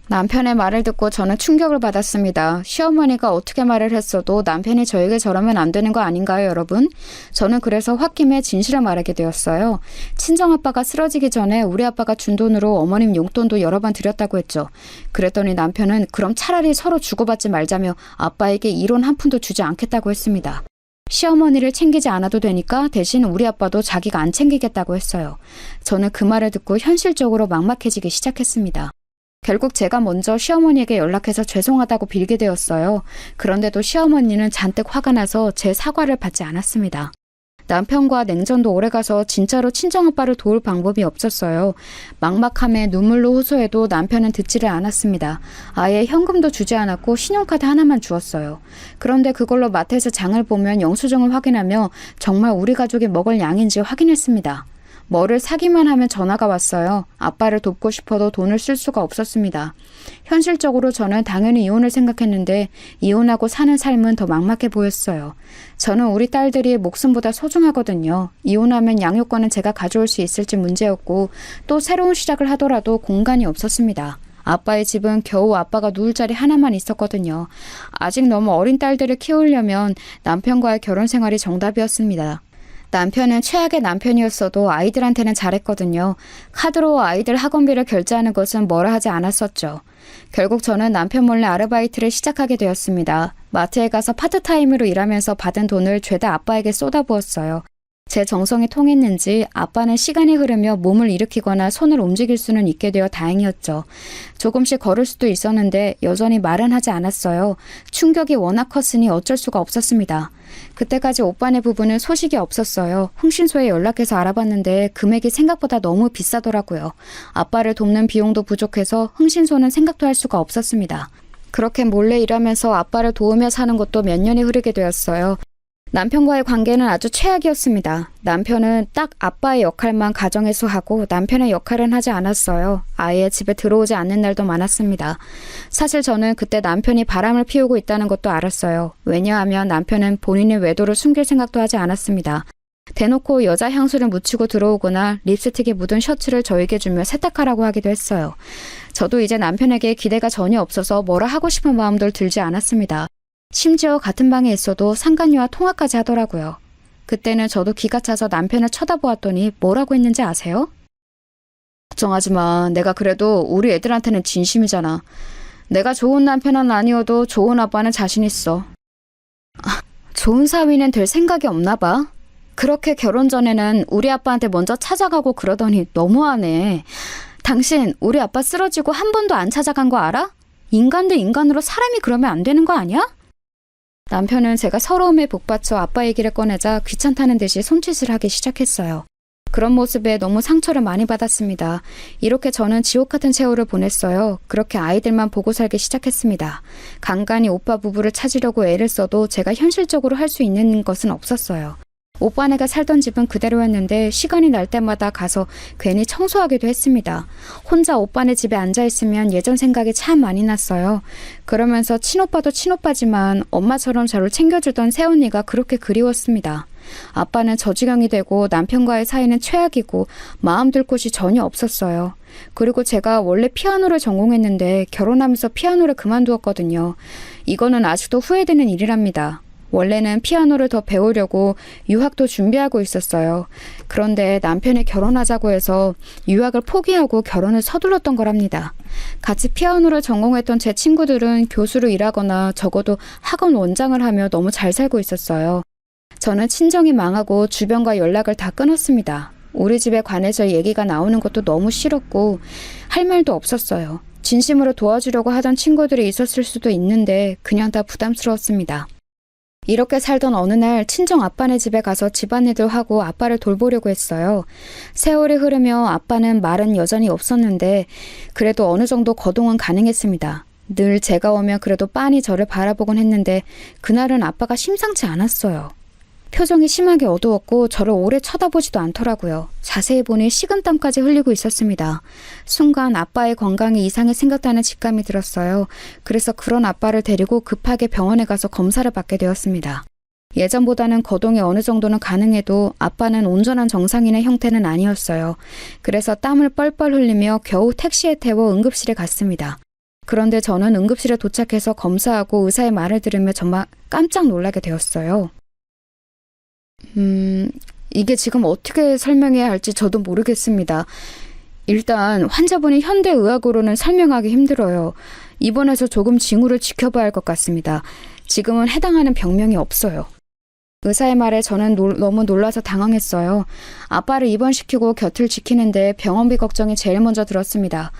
[SPEAKER 2] 남편의 말을 듣고 저는 충격을 받았습니다. 시어머니가 어떻게 말을 했어도 남편이 저에게 저러면 안 되는 거 아닌가요, 여러분? 저는 그래서 홧김에 진실을 말하게 되었어요. 친정아빠가 쓰러지기 전에 우리 아빠가 준 돈으로 어머님 용돈도 여러 번 드렸다고 했죠. 그랬더니 남편은 그럼 차라리 서로 주고받지 말자며 아빠에게 이론 한 푼도 주지 않겠다고 했습니다. 시어머니를 챙기지 않아도 되니까 대신 우리 아빠도 자기가 안 챙기겠다고 했어요. 저는 그 말을 듣고 현실적으로 막막해지기 시작했습니다. 결국 제가 먼저 시어머니에게 연락해서 죄송하다고 빌게 되었어요. 그런데도 시어머니는 잔뜩 화가 나서 제 사과를 받지 않았습니다. 남편과 냉전도 오래가서 진짜로 친정아빠를 도울 방법이 없었어요. 막막함에 눈물로 호소해도 남편은 듣지를 않았습니다. 아예 현금도 주지 않았고 신용카드 하나만 주었어요. 그런데 그걸로 마트에서 장을 보면 영수증을 확인하며 정말 우리 가족이 먹을 양인지 확인했습니다. 뭐를 사기만 하면 전화가 왔어요. 아빠를 돕고 싶어도 돈을 쓸 수가 없었습니다. 현실적으로 저는 당연히 이혼을 생각했는데 이혼하고 사는 삶은 더 막막해 보였어요. 저는 우리 딸들이 목숨보다 소중하거든요. 이혼하면 양육권은 제가 가져올 수 있을지 문제였고 또 새로운 시작을 하더라도 공간이 없었습니다. 아빠의 집은 겨우 아빠가 누울 자리 하나만 있었거든요. 아직 너무 어린 딸들을 키우려면 남편과의 결혼 생활이 정답이었습니다. 남편은 최악의 남편이었어도 아이들한테는 잘했거든요. 카드로 아이들 학원비를 결제하는 것은 뭐라 하지 않았었죠. 결국 저는 남편 몰래 아르바이트를 시작하게 되었습니다. 마트에 가서 파트타임으로 일하면서 받은 돈을 죄다 아빠에게 쏟아부었어요. 제 정성이 통했는지 아빠는 시간이 흐르며 몸을 일으키거나 손을 움직일 수는 있게 되어 다행이었죠. 조금씩 걸을 수도 있었는데 여전히 말은 하지 않았어요. 충격이 워낙 컸으니 어쩔 수가 없었습니다. 그때까지 오빠네 부부는 소식이 없었어요. 흥신소에 연락해서 알아봤는데 금액이 생각보다 너무 비싸더라고요. 아빠를 돕는 비용도 부족해서 흥신소는 생각도 할 수가 없었습니다. 그렇게 몰래 일하면서 아빠를 도우며 사는 것도 몇 년이 흐르게 되었어요. 남편과의 관계는 아주 최악이었습니다. 남편은 딱 아빠의 역할만 가정에서 하고 남편의 역할은 하지 않았어요. 아예 집에 들어오지 않는 날도 많았습니다. 사실 저는 그때 남편이 바람을 피우고 있다는 것도 알았어요. 왜냐하면 남편은 본인의 외도를 숨길 생각도 하지 않았습니다. 대놓고 여자 향수를 묻히고 들어오거나 립스틱에 묻은 셔츠를 저에게 주며 세탁하라고 하기도 했어요. 저도 이제 남편에게 기대가 전혀 없어서 뭐라 하고 싶은 마음도 들지 않았습니다. 심지어 같은 방에 있어도 상간녀와 통화까지 하더라고요. 그때는 저도 기가 차서 남편을 쳐다보았더니 뭐라고 했는지 아세요? 걱정하지 마. 내가 그래도 우리 애들한테는 진심이잖아. 내가 좋은 남편은 아니어도 좋은 아빠는 자신 있어. 좋은 사위는 될 생각이 없나 봐. 그렇게 결혼 전에는 우리 아빠한테 먼저 찾아가고 그러더니 너무하네. 당신 우리 아빠 쓰러지고 한 번도 안 찾아간 거 알아? 인간 대 인간으로 사람이 그러면 안 되는 거 아니야? 남편은 제가 서러움에 복받쳐 아빠 얘기를 꺼내자 귀찮다는 듯이 손짓을 하기 시작했어요. 그런 모습에 너무 상처를 많이 받았습니다. 이렇게 저는 지옥 같은 세월을 보냈어요. 그렇게 아이들만 보고 살기 시작했습니다. 간간히 오빠 부부를 찾으려고 애를 써도 제가 현실적으로 할 수 있는 것은 없었어요. 오빠네가 살던 집은 그대로였는데 시간이 날 때마다 가서 괜히 청소하기도 했습니다. 혼자 오빠네 집에 앉아있으면 예전 생각이 참 많이 났어요. 그러면서 친오빠도 친오빠지만 엄마처럼 저를 챙겨주던 새언니가 그렇게 그리웠습니다. 아빠는 저지경이 되고 남편과의 사이는 최악이고 마음 둘 곳이 전혀 없었어요. 그리고 제가 원래 피아노를 전공했는데 결혼하면서 피아노를 그만두었거든요. 이거는 아직도 후회되는 일이랍니다. 원래는 피아노를 더 배우려고 유학도 준비하고 있었어요. 그런데 남편이 결혼하자고 해서 유학을 포기하고 결혼을 서둘렀던 거랍니다. 같이 피아노를 전공했던 제 친구들은 교수로 일하거나 적어도 학원 원장을 하며 너무 잘 살고 있었어요. 저는 친정이 망하고 주변과 연락을 다 끊었습니다. 우리 집에 관해서 얘기가 나오는 것도 너무 싫었고 할 말도 없었어요. 진심으로 도와주려고 하던 친구들이 있었을 수도 있는데 그냥 다 부담스러웠습니다. 이렇게 살던 어느 날 친정 아빠네 집에 가서 집안일도 하고 아빠를 돌보려고 했어요. 세월이 흐르며 아빠는 말은 여전히 없었는데 그래도 어느 정도 거동은 가능했습니다. 늘 제가 오면 그래도 빤히 저를 바라보곤 했는데 그날은 아빠가 심상치 않았어요. 표정이 심하게 어두웠고 저를 오래 쳐다보지도 않더라고요. 자세히 보니 식은땀까지 흘리고 있었습니다. 순간 아빠의 건강이 이상해 생겼다는 직감이 들었어요. 그래서 그런 아빠를 데리고 급하게 병원에 가서 검사를 받게 되었습니다. 예전보다는 거동이 어느 정도는 가능해도 아빠는 온전한 정상인의 형태는 아니었어요. 그래서 땀을 뻘뻘 흘리며 겨우 택시에 태워 응급실에 갔습니다. 그런데 저는 응급실에 도착해서 검사하고 의사의 말을 들으며 정말 깜짝 놀라게 되었어요. 이게 지금 어떻게 설명해야 할지 저도 모르겠습니다. 일단 환자분이 현대의학으로는 설명하기 힘들어요. 입원해서 조금 징후를 지켜봐야 할 것 같습니다. 지금은 해당하는 병명이 없어요. 의사의 말에 저는 너무 놀라서 당황했어요. 아빠를 입원시키고 곁을 지키는데 병원비 걱정이 제일 먼저 들었습니다.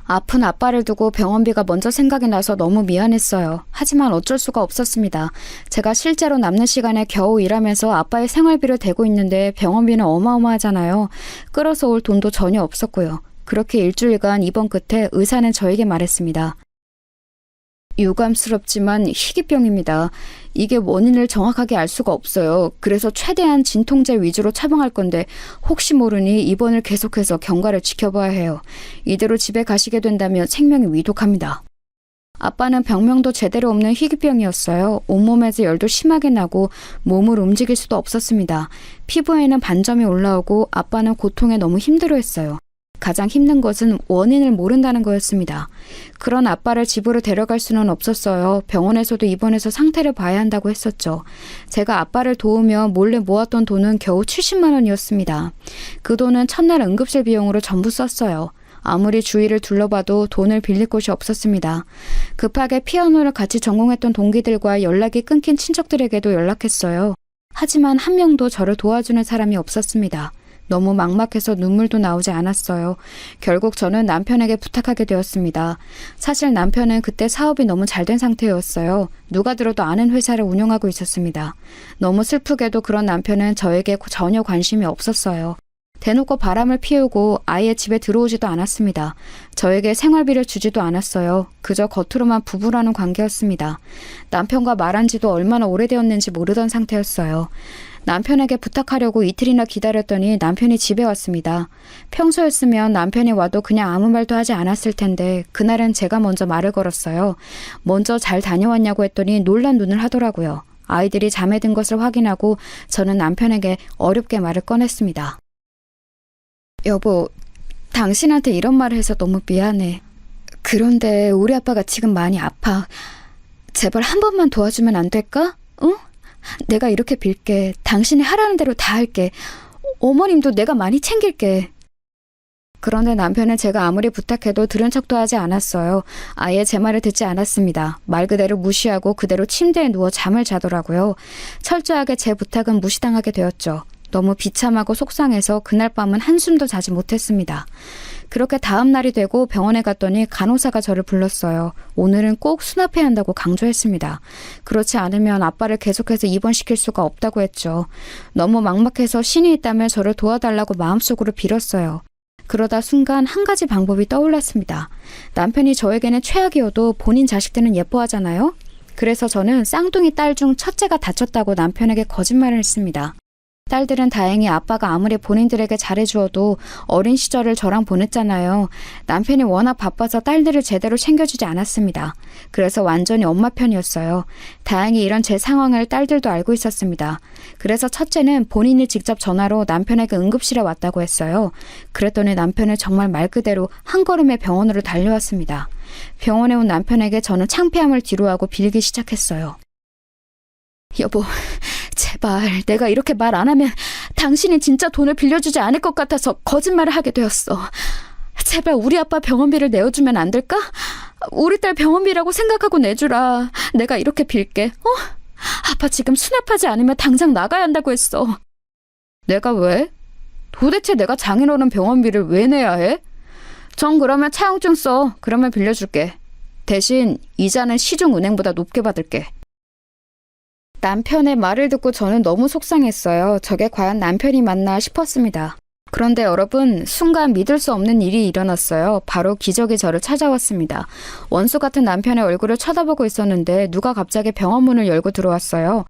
[SPEAKER 2] 아픈 아빠를 두고 병원비가 먼저 생각이 나서 너무 미안했어요. 하지만 어쩔 수가 없었습니다. 제가 실제로 남는 시간에 겨우 일하면서 아빠의 생활비를 대고 있는데 병원비는 어마어마하잖아요. 끌어서 올 돈도 전혀 없었고요. 그렇게 일주일간 입원 끝에 의사는 저에게 말했습니다. 유감스럽지만 희귀병입니다. 이게 원인을 정확하게 알 수가 없어요. 그래서 최대한 진통제 위주로 처방할 건데 혹시 모르니 입원을 계속해서 경과를 지켜봐야 해요. 이대로 집에 가시게 된다면 생명이 위독합니다. 아빠는 병명도 제대로 없는 희귀병이었어요. 온몸에서 열도 심하게 나고 몸을 움직일 수도 없었습니다. 피부에는 반점이 올라오고 아빠는 고통에 너무 힘들어했어요. 가장 힘든 것은 원인을 모른다는 거였습니다. 그런 아빠를 집으로 데려갈 수는 없었어요. 병원에서도 입원해서 상태를 봐야 한다고 했었죠. 제가 아빠를 도우며 몰래 모았던 돈은 겨우 70만 원이었습니다. 그 돈은 첫날 응급실 비용으로 전부 썼어요. 아무리 주위를 둘러봐도 돈을 빌릴 곳이 없었습니다. 급하게 피아노를 같이 전공했던 동기들과 연락이 끊긴 친척들에게도 연락했어요. 하지만 한 명도 저를 도와주는 사람이 없었습니다. 너무 막막해서 눈물도 나오지 않았어요. 결국 저는 남편에게 부탁하게 되었습니다. 사실 남편은 그때 사업이 너무 잘된 상태였어요. 누가 들어도 아는 회사를 운영하고 있었습니다. 너무 슬프게도 그런 남편은 저에게 전혀 관심이 없었어요. 대놓고 바람을 피우고 아예 집에 들어오지도 않았습니다. 저에게 생활비를 주지도 않았어요. 그저 겉으로만 부부라는 관계였습니다. 남편과 말한 지도 얼마나 오래되었는지 모르던 상태였어요. 남편에게 부탁하려고 이틀이나 기다렸더니 남편이 집에 왔습니다. 평소였으면 남편이 와도 그냥 아무 말도 하지 않았을 텐데 그날은 제가 먼저 말을 걸었어요. 먼저 잘 다녀왔냐고 했더니 놀란 눈을 하더라고요. 아이들이 잠에 든 것을 확인하고 저는 남편에게 어렵게 말을 꺼냈습니다. 여보, 당신한테 이런 말을 해서 너무 미안해. 그런데 우리 아빠가 지금 많이 아파. 제발 한 번만 도와주면 안 될까? 응? 내가 이렇게 빌게. 당신이 하라는 대로 다 할게. 어머님도 내가 많이 챙길게. 그런데 남편은 제가 아무리 부탁해도 들은 척도 하지 않았어요. 아예 제 말을 듣지 않았습니다. 말 그대로 무시하고 그대로 침대에 누워 잠을 자더라고요. 철저하게 제 부탁은 무시당하게 되었죠. 너무 비참하고 속상해서 그날 밤은 한숨도 자지 못했습니다. 그렇게 다음 날이 되고 병원에 갔더니 간호사가 저를 불렀어요. 오늘은 꼭 수납해야 한다고 강조했습니다. 그렇지 않으면 아빠를 계속해서 입원시킬 수가 없다고 했죠. 너무 막막해서 신이 있다면 저를 도와달라고 마음속으로 빌었어요. 그러다 순간 한 가지 방법이 떠올랐습니다. 남편이 저에게는 최악이어도 본인 자식들은 예뻐하잖아요. 그래서 저는 쌍둥이 딸 중 첫째가 다쳤다고 남편에게 거짓말을 했습니다. 딸들은 다행히 아빠가 아무리 본인들에게 잘해주어도 어린 시절을 저랑 보냈잖아요. 남편이 워낙 바빠서 딸들을 제대로 챙겨주지 않았습니다. 그래서 완전히 엄마 편이었어요. 다행히 이런 제 상황을 딸들도 알고 있었습니다. 그래서 첫째는 본인이 직접 전화로 남편에게 응급실에 왔다고 했어요. 그랬더니 남편은 정말 말 그대로 한 걸음에 병원으로 달려왔습니다. 병원에 온 남편에게 저는 창피함을 뒤로하고 빌기 시작했어요. 여보, 제발 내가 이렇게 말 안 하면 당신이 진짜 돈을 빌려주지 않을 것 같아서 거짓말을 하게 되었어. 제발 우리 아빠 병원비를 내어주면 안 될까? 우리 딸 병원비라고 생각하고 내주라. 내가 이렇게 빌게. 아빠 지금 수납하지 않으면 당장 나가야 한다고 했어. 내가 왜? 도대체 내가 장인어른 병원비를 왜 내야 해? 전 그러면 차용증 써. 그러면 빌려줄게. 대신 이자는 시중은행보다 높게 받을게. 남편의 말을 듣고 저는 너무 속상했어요. 저게 과연 남편이 맞나 싶었습니다. 그런데 여러분, 순간 믿을 수 없는 일이 일어났어요. 바로 기적이 저를 찾아왔습니다. 원수 같은 남편의 얼굴을 쳐다보고 있었는데 누가 갑자기 병원 문을 열고 들어왔어요.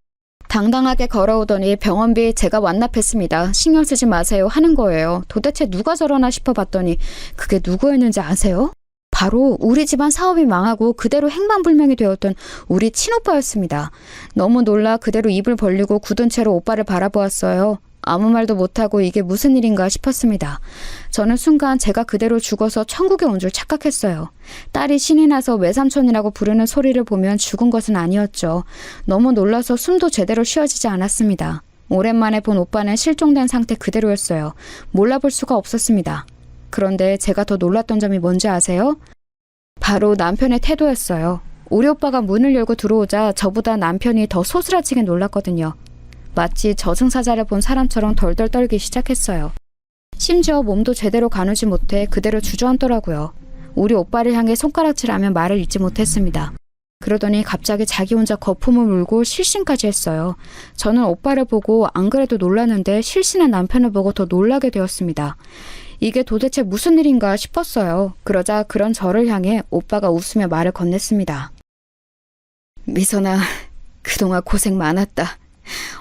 [SPEAKER 2] 당당하게 걸어오더니 병원비 제가 완납했습니다. 신경 쓰지 마세요 하는 거예요. 도대체 누가 저러나 싶어봤더니 그게 누구였는지 아세요? 바로 우리 집안 사업이 망하고 그대로 행방불명이 되었던 우리 친오빠였습니다. 너무 놀라 그대로 입을 벌리고 굳은 채로 오빠를 바라보았어요. 아무 말도 못하고 이게 무슨 일인가 싶었습니다. 저는 순간 제가 그대로 죽어서 천국에 온 줄 착각했어요. 딸이 신이 나서 외삼촌이라고 부르는 소리를 보면 죽은 것은 아니었죠. 너무 놀라서 숨도 제대로 쉬어지지 않았습니다. 오랜만에 본 오빠는 실종된 상태 그대로였어요. 몰라볼 수가 없었습니다. 그런데 제가 더 놀랐던 점이 뭔지 아세요? 바로 남편의 태도였어요. 우리 오빠가 문을 열고 들어오자 저보다 남편이 더 소스라치게 놀랐거든요. 마치 저승사자를 본 사람처럼 덜덜 떨기 시작했어요. 심지어 몸도 제대로 가누지 못해 그대로 주저앉더라고요. 우리 오빠를 향해 손가락질하며 말을 잇지 못했습니다. 그러더니 갑자기 자기 혼자 거품을 물고 실신까지 했어요. 저는 오빠를 보고 안 그래도 놀랐는데 실신한 남편을 보고 더 놀라게 되었습니다. 이게 도대체 무슨 일인가 싶었어요. 그러자 그런 저를 향해 오빠가 웃으며 말을 건넸습니다. 미선아, 그동안 고생 많았다.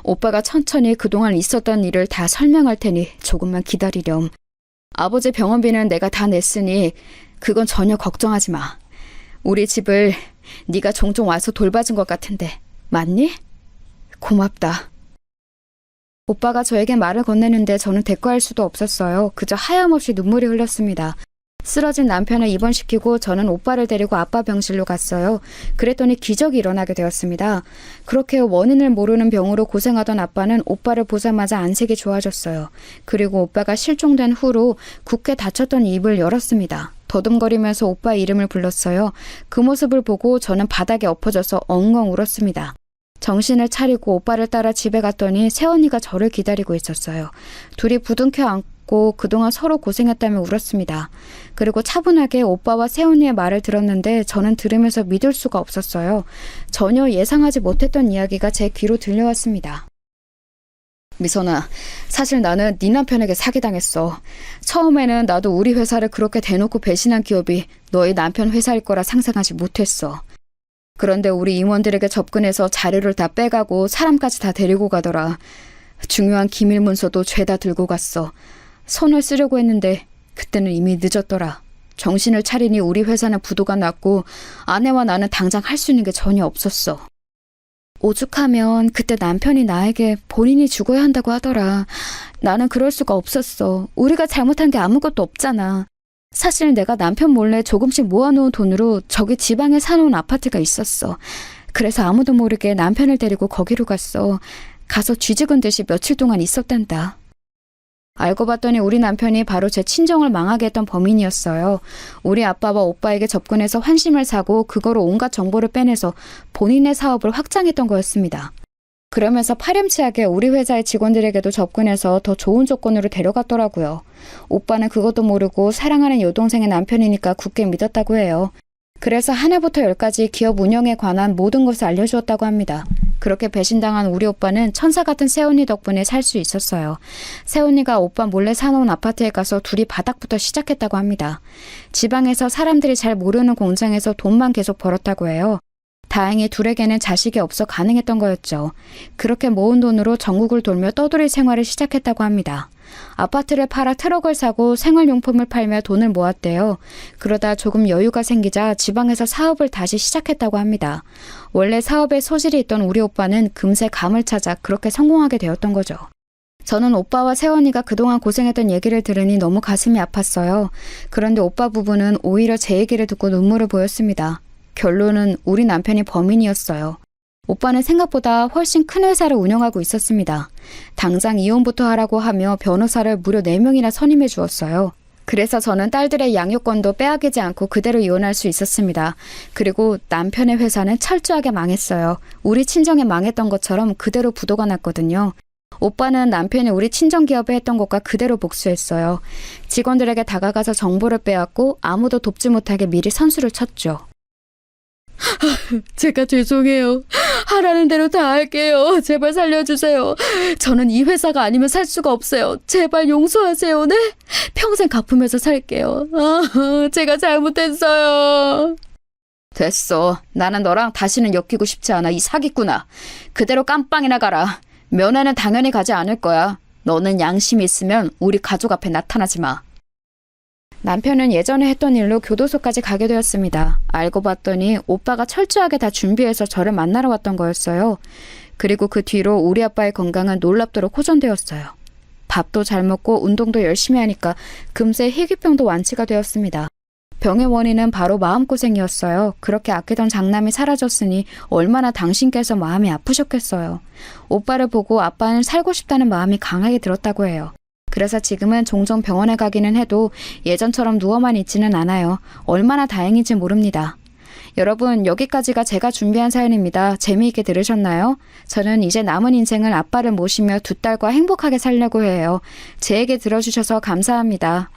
[SPEAKER 2] 오빠가 천천히 그동안 있었던 일을 다 설명할 테니 조금만 기다리렴. 아버지 병원비는 내가 다 냈으니 그건 전혀 걱정하지 마. 우리 집을 네가 종종 와서 돌봐준 것 같은데 맞니? 고맙다. 오빠가 저에게 말을 건네는데 저는 대꾸할 수도 없었어요. 그저 하염없이 눈물이 흘렀습니다. 쓰러진 남편을 입원시키고 저는 오빠를 데리고 아빠 병실로 갔어요. 그랬더니 기적이 일어나게 되었습니다. 그렇게 원인을 모르는 병으로 고생하던 아빠는 오빠를 보자마자 안색이 좋아졌어요. 그리고 오빠가 실종된 후로 굳게 닫혔던 입을 열었습니다. 더듬거리면서 오빠 이름을 불렀어요. 그 모습을 보고 저는 바닥에 엎어져서 엉엉 울었습니다. 정신을 차리고 오빠를 따라 집에 갔더니 새언니가 저를 기다리고 있었어요. 둘이 부둥켜 안고 그동안 서로 고생했다며 울었습니다. 그리고 차분하게 오빠와 새언니의 말을 들었는데 저는 들으면서 믿을 수가 없었어요. 전혀 예상하지 못했던 이야기가 제 귀로 들려왔습니다. 미선아, 사실 나는 네 남편에게 사기당했어. 처음에는 나도 우리 회사를 그렇게 대놓고 배신한 기업이 너희 남편 회사일 거라 상상하지 못했어. 그런데 우리 임원들에게 접근해서 자료를 다 빼가고 사람까지 다 데리고 가더라. 중요한 기밀 문서도 죄다 들고 갔어. 손을 쓰려고 했는데 그때는 이미 늦었더라. 정신을 차리니 우리 회사는 부도가 났고 아내와 나는 당장 할 수 있는 게 전혀 없었어. 오죽하면 그때 남편이 나에게 본인이 죽어야 한다고 하더라. 나는 그럴 수가 없었어. 우리가 잘못한 게 아무것도 없잖아. 사실 내가 남편 몰래 조금씩 모아놓은 돈으로 저기 지방에 사놓은 아파트가 있었어. 그래서 아무도 모르게 남편을 데리고 거기로 갔어. 가서 쥐죽은 듯이 며칠 동안 있었단다. 알고 봤더니 우리 남편이 바로 제 친정을 망하게 했던 범인이었어요. 우리 아빠와 오빠에게 접근해서 환심을 사고 그거로 온갖 정보를 빼내서 본인의 사업을 확장했던 거였습니다. 그러면서 파렴치하게 우리 회사의 직원들에게도 접근해서 더 좋은 조건으로 데려갔더라고요. 오빠는 그것도 모르고 사랑하는 여동생의 남편이니까 굳게 믿었다고 해요. 그래서 하나부터 열까지 기업 운영에 관한 모든 것을 알려주었다고 합니다. 그렇게 배신당한 우리 오빠는 천사 같은 새언니 덕분에 살 수 있었어요. 새언니가 오빠 몰래 사놓은 아파트에 가서 둘이 바닥부터 시작했다고 합니다. 지방에서 사람들이 잘 모르는 공장에서 돈만 계속 벌었다고 해요. 다행히 둘에게는 자식이 없어 가능했던 거였죠. 그렇게 모은 돈으로 전국을 돌며 떠돌이 생활을 시작했다고 합니다. 아파트를 팔아 트럭을 사고 생활용품을 팔며 돈을 모았대요. 그러다 조금 여유가 생기자 지방에서 사업을 다시 시작했다고 합니다. 원래 사업에 소질이 있던 우리 오빠는 금세 감을 찾아 그렇게 성공하게 되었던 거죠. 저는 오빠와 새언니가 그동안 고생했던 얘기를 들으니 너무 가슴이 아팠어요. 그런데 오빠 부부는 오히려 제 얘기를 듣고 눈물을 보였습니다. 결론은 우리 남편이 범인이었어요. 오빠는 생각보다 훨씬 큰 회사를 운영하고 있었습니다. 당장 이혼부터 하라고 하며 변호사를 무려 4명이나 선임해 주었어요. 그래서 저는 딸들의 양육권도 빼앗기지 않고 그대로 이혼할 수 있었습니다. 그리고 남편의 회사는 철저하게 망했어요. 우리 친정에 망했던 것처럼 그대로 부도가 났거든요. 오빠는 남편이 우리 친정기업에 했던 것과 그대로 복수했어요. 직원들에게 다가가서 정보를 빼앗고 아무도 돕지 못하게 미리 선수를 쳤죠. 제가 죄송해요. 하라는 대로 다 할게요. 제발 살려주세요. 저는 이 회사가 아니면 살 수가 없어요. 제발 용서하세요. 네? 평생 갚으면서 살게요. 제가 잘못했어요. 됐어. 나는 너랑 다시는 엮이고 싶지 않아. 이 사기꾼아. 그대로 깜빵이나 가라. 면회는 당연히 가지 않을 거야. 너는 양심이 있으면 우리 가족 앞에 나타나지 마. 남편은 예전에 했던 일로 교도소까지 가게 되었습니다. 알고 봤더니 오빠가 철저하게 다 준비해서 저를 만나러 왔던 거였어요. 그리고 그 뒤로 우리 아빠의 건강은 놀랍도록 호전되었어요. 밥도 잘 먹고 운동도 열심히 하니까 금세 희귀병도 완치가 되었습니다. 병의 원인은 바로 마음고생이었어요. 그렇게 아끼던 장남이 사라졌으니 얼마나 당신께서 마음이 아프셨겠어요. 오빠를 보고 아빠는 살고 싶다는 마음이 강하게 들었다고 해요. 그래서 지금은 종종 병원에 가기는 해도 예전처럼 누워만 있지는 않아요. 얼마나 다행인지 모릅니다. 여러분, 여기까지가 제가 준비한 사연입니다. 재미있게 들으셨나요? 저는 이제 남은 인생을 아빠를 모시며 두 딸과 행복하게 살려고 해요. 제 얘기 들어주셔서 감사합니다.